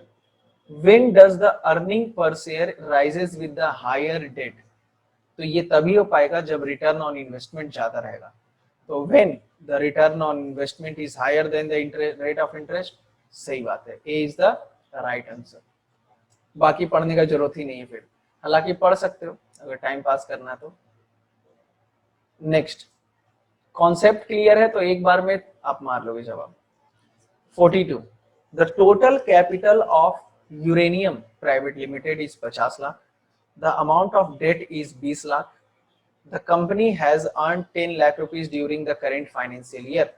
when does the earning per share rises with the higher debt, तो ये तभी हो पाएगा जब रिटर्न ऑन इन्वेस्टमेंट ज्यादा रहेगा। तो when the return on investment is higher than the rate of interest, सही बात है, A is the right answer। बाकी पढ़ने का जरूरत ही नहीं है फिर, हालांकि पढ़ सकते हो अगर टाइम पास करना है तो। नेक्स्ट, कॉन्सेप्ट क्लियर है तो एक बार में आप मार लोगे जवाब। 42, the total capital of Uranium private limited is 50 lakh, the amount of debt is 20 lakh, the company has earn 10 lakh rupees during the current financial year,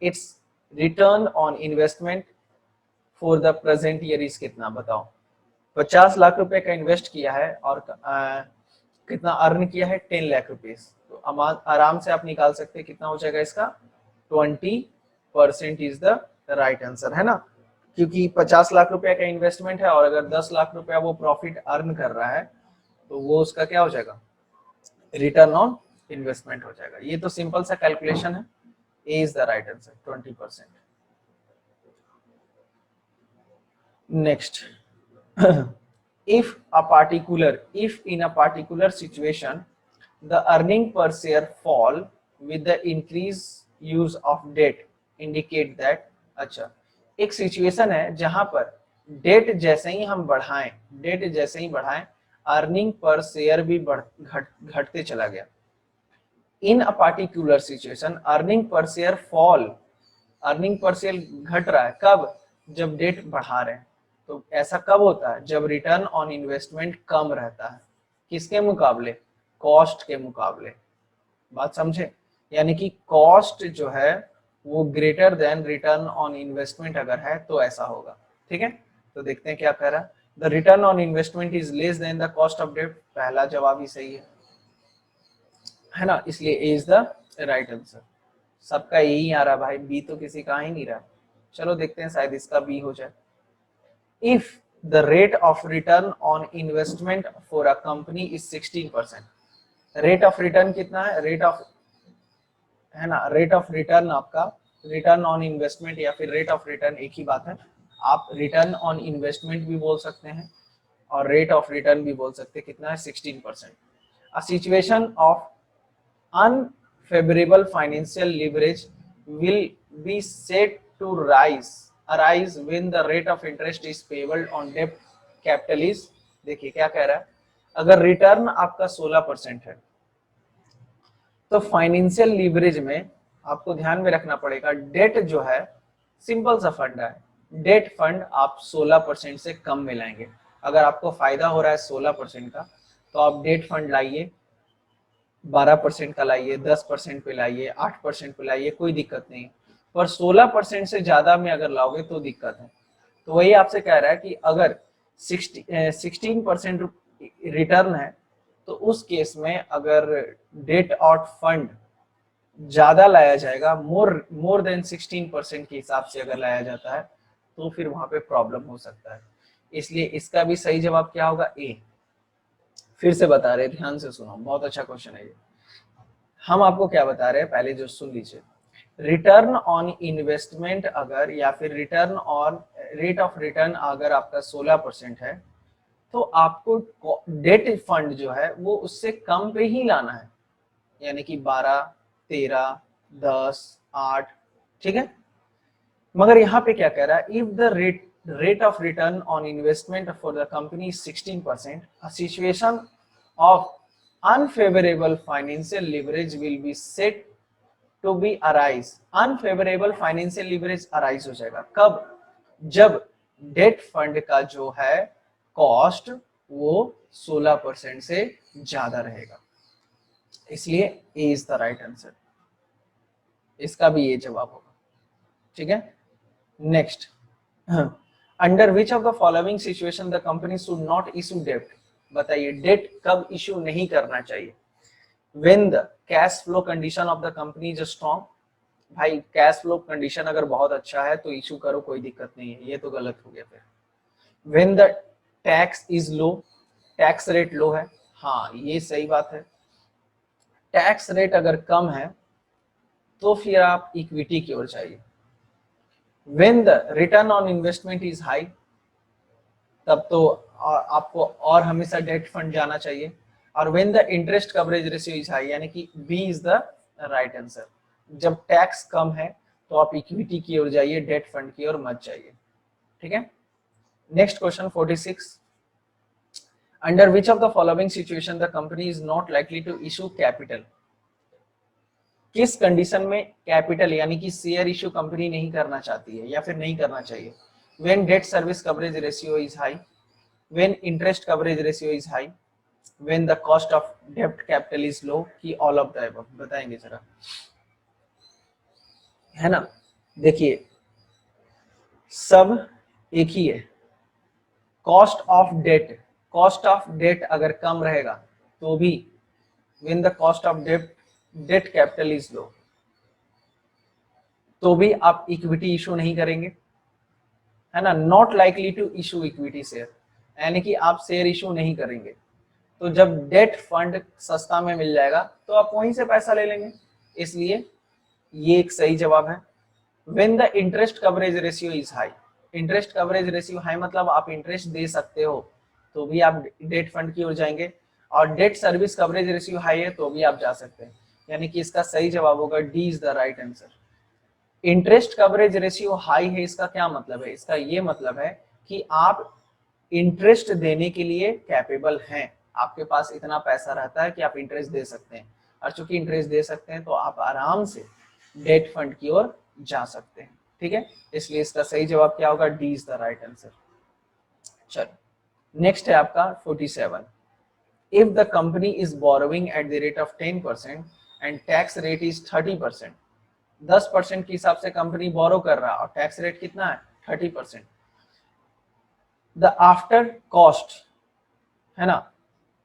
its return on investment for the present year is कितना, बताओ। 50 लाख रुपए का invest किया है और कितना earn किया है, 10 लाख रुपीज। तो आराम से आप निकाल सकते हैं कितना हो जाएगा इसका, 20% इज द राइट आंसर, है ना। क्योंकि 50 लाख रुपए का इन्वेस्टमेंट है और अगर 10 लाख रुपया वो प्रॉफिट अर्न कर रहा है तो वो उसका क्या हो जाएगा, रिटर्न ऑन इन्वेस्टमेंट हो जाएगा। ये तो सिंपल सा कैलकुलेशन है, A is the right answer 20%। Next, if in a particular situation the earning per share fall with the increase use of debt indicate that, अच्छा एक सिचुएशन है जहां पर डेट जैसे ही हम बढ़ाएं, डेट जैसे ही बढ़ाएं अर्निंग पर शेयर भी घटते चला गया। In a particular situation earning per share fall, earning per share घट रहा है, कब, जब डेट बढ़ा रहे हैं। तो ऐसा कब होता है, जब रिटर्न ऑन इन्वेस्टमेंट कम रहता है, किसके मुकाबले, कॉस्ट के मुकाबले। बात समझे, यानी कि कॉस्ट जो है वो greater than return on investment अगर है तो ऐसा होगा, ठीक है। तो देखते हैं क्या कह रहा है, the return on investment is less than the cost of debt, पहला जवाब ही सही है ना, इसलिए A is the right answer. सबका यही आ रहा भाई, बी तो किसी का ही नहीं रहा। चलो देखते हैं शायद इसका बी हो जाए। If the rate of return on investment for a company is 16%, rate of return कितना है, rate of, है ना, rate of return आपका return on investment या फिर rate of return एक ही बात है, आप return on investment भी बोल सकते हैं और rate of return भी बोल सकते हैं, कितना है 16%। A situation of unfavorable financial leverage will be said to arise when the rate of interest is payable on debt capital is, देखिए क्या कह रहा है, अगर रिटर्न आपका 16% है तो फाइनेंशियल लीवरेज में आपको ध्यान में रखना पड़ेगा, डेट जो है सिंपल सा फंड है, डेट फंड आप 16% से कम में लाएंगे। अगर आपको फायदा हो रहा है 16% का तो आप डेट फंड लाइए, 12% का लाइए, 10% पे लाइए, 8% पे लाइए, कोई दिक्कत नहीं। पर 16% से ज्यादा में अगर लाओगे तो दिक्कत है। तो वही आपसे कह रहा है कि अगर 16% रिटर्न है तो उस केस में अगर डेट आउट फंड ज्यादा लाया जाएगा, मोर देन 16% के हिसाब से अगर लाया जाता है तो फिर वहां पे प्रॉब्लम हो सकता है। इसलिए इसका भी सही जवाब क्या होगा, ए। फिर से बता रहे, ध्यान से सुनो, बहुत अच्छा क्वेश्चन है ये। हम आपको क्या बता रहे हैं, पहले जो सुन लीजिए, रिटर्न ऑन इन्वेस्टमेंट अगर या फिर return on rate of return अगर आपका 16% है तो आपको डेट फंड जो है वो उससे कम पे ही लाना है, यानी कि 12, 13, 10, 8, ठीक है। मगर यहाँ पे क्या कह रहा है, if the rate of return on investment for the company is 16%, a situation of unfavorable financial leverage will be set to be arise। unfavorable financial leverage arise हो जाएगा कब, जब डेट फंड का जो है कॉस्ट वो 16% से ज्यादा रहेगा। इसलिए A is the right answer, इसका भी ये जवाब होगा, ठीक है। Next, under which of the following situation the company should not issue debt, बताइए डेट कब इशू नहीं करना चाहिए। When the cash flow condition of the company is strong, भाई कैश फ्लो कंडीशन अगर बहुत अच्छा है तो इशू करो, कोई दिक्कत नहीं है, ये तो गलत हो गया फिर। When the tax is low, tax rate low है, हाँ ये सही बात है। टैक्स रेट अगर कम है तो फिर आप इक्विटी की ओर जाइए। When the return on investment is high, तब तो आपको और हमेशा डेट फंड जाना चाहिए। और when the interest coverage ratio is high, यानी कि B is the right answer। जब टैक्स कम है तो आप इक्विटी की ओर जाइए, डेट फंड की ओर मत जाइए, ठीक है। Next question 46, under which of the following situation the company is not likely to issue capital, किस कंडीशन में कैपिटल यानी कि शेयर इशू कंपनी नहीं करना चाहती है या फिर नहीं करना चाहिए। When debt service coverage ratio is high, when interest coverage ratio is high, when the cost of डेब्ट कैपिटल इज लो, कि ऑल ऑफ द अबव, बताएंगे जरा, है ना। देखिए सब एक ही है। कॉस्ट ऑफ डेट अगर कम रहेगा तो भी, when the cost of debt capital is low, तो भी आप इक्विटी इशू नहीं करेंगे, है ना। Not likely to issue equity share, यानी कि आप शेयर इशू नहीं करेंगे। तो जब डेट फंड सस्ता में मिल जाएगा तो आप वहीं से पैसा ले लेंगे, इसलिए ये एक सही जवाब है। When the interest coverage ratio is high, interest coverage ratio high मतलब आप इंटरेस्ट दे सकते हो तो भी आप डेट फंड की ओर जाएंगे, और debt service coverage ratio high है तो भी आप जा सकते हैं, यानी कि इसका सही जवाब होगा D is the right answer. Interest coverage ratio high है, इसका क्या मतलब है, इसका ये मतलब है कि आप इंटरेस्ट देने के लिए कैपेबल हैं, आपके पास इतना पैसा रहता है कि आप इंटरेस्ट दे सकते हैं, और चूंकि इंटरेस्ट दे सकते हैं तो आप आराम से डेट फंड की ओर जा सकते हैं, ठीक है। इसलिए इसका सही जवाब क्या होगा, D is the right answer. चलो नेक्स्ट है आपका 47। If the company is borrowing at the rate of 10% and tax rate is 30%, 10% के हिसाब से कंपनी बोरो कर रहा है और टैक्स रेट कितना है 30%, द आफ्टर कॉस्ट, है ना,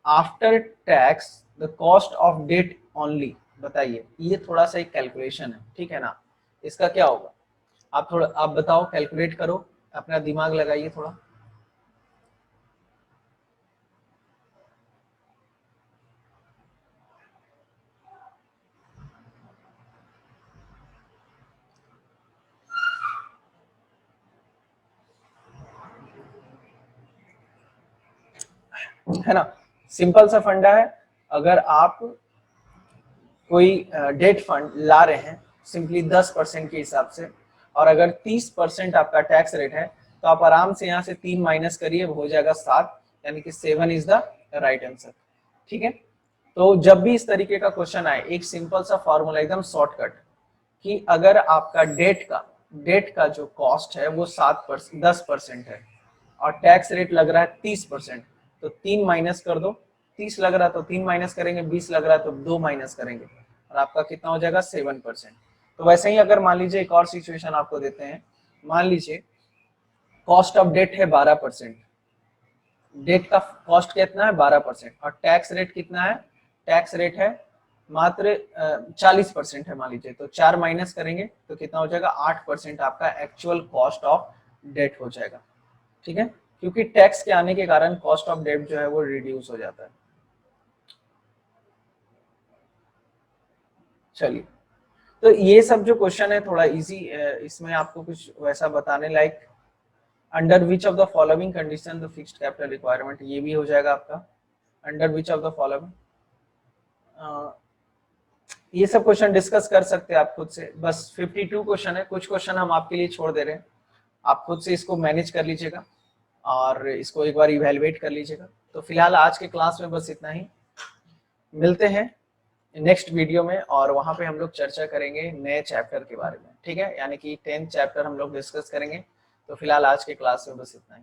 after tax the cost of debt only, बताइए, ये थोड़ा सा एक कैलकुलेशन है, ठीक है ना। इसका क्या होगा, आप बताओ, कैलकुलेट करो, अपना दिमाग लगाइए थोड़ा। है ना, सिंपल सा फंडा है। अगर आप कोई डेट फंड ला रहे हैं सिंपली 10% के हिसाब से, और अगर 30% आपका टैक्स रेट है, तो आप आराम से यहाँ से 3 माइनस करिए, हो जाएगा 7, यानी कि 7 इज द राइट आंसर, ठीक है। तो जब भी इस तरीके का क्वेश्चन आए, एक सिंपल सा फॉर्मूला एकदम शॉर्टकट, कि अगर आपका डेट का जो कॉस्ट है वो 10% है और टैक्स रेट लग रहा है 30%, तो 3 माइनस कर दो, 30 लग रहा है तो 3 माइनस करेंगे, 20 लग रहा है तो 2 माइनस करेंगे, और आपका कितना हो जाएगा 7%। तो वैसे ही अगर मान लीजिए एक और सिचुएशन आपको देते हैं, मान लीजिए कॉस्ट ऑफ डेट है 12%, डेट का कॉस्ट कितना है 12%, और टैक्स रेट कितना है, टैक्स रेट है मात्र 40% है मान लीजिए, तो 4 माइनस करेंगे तो कितना हो जाएगा 8% आपका एक्चुअल कॉस्ट ऑफ डेट हो जाएगा, ठीक है, क्योंकि टैक्स के आने के कारण कॉस्ट ऑफ डेट जो है वो रिड्यूस हो जाता है। चलिए, तो ये सब जो क्वेश्चन है थोड़ा इजी, इसमें आपको कुछ वैसा बताने लायक, under which of the following condition the fixed capital requirement, ये भी हो जाएगा आपका, under which of the following, ये सब क्वेश्चन डिस्कस कर सकते हैं आप खुद से। बस 52 क्वेश्चन है, कुछ क्वेश्चन हम आपके लिए छोड़ दे रहे हैं, आप खुद से इसको मैनेज कर लीजिएगा और इसको एक बार इवेलुएट कर लीजिएगा। तो फिलहाल आज के क्लास में बस इतना ही, मिलते हैं नेक्स्ट वीडियो में, और वहां पे हम लोग चर्चा करेंगे नए चैप्टर के बारे में, ठीक है, यानी कि 10th चैप्टर हम लोग डिस्कस करेंगे। तो फिलहाल आज के क्लास में बस इतना ही।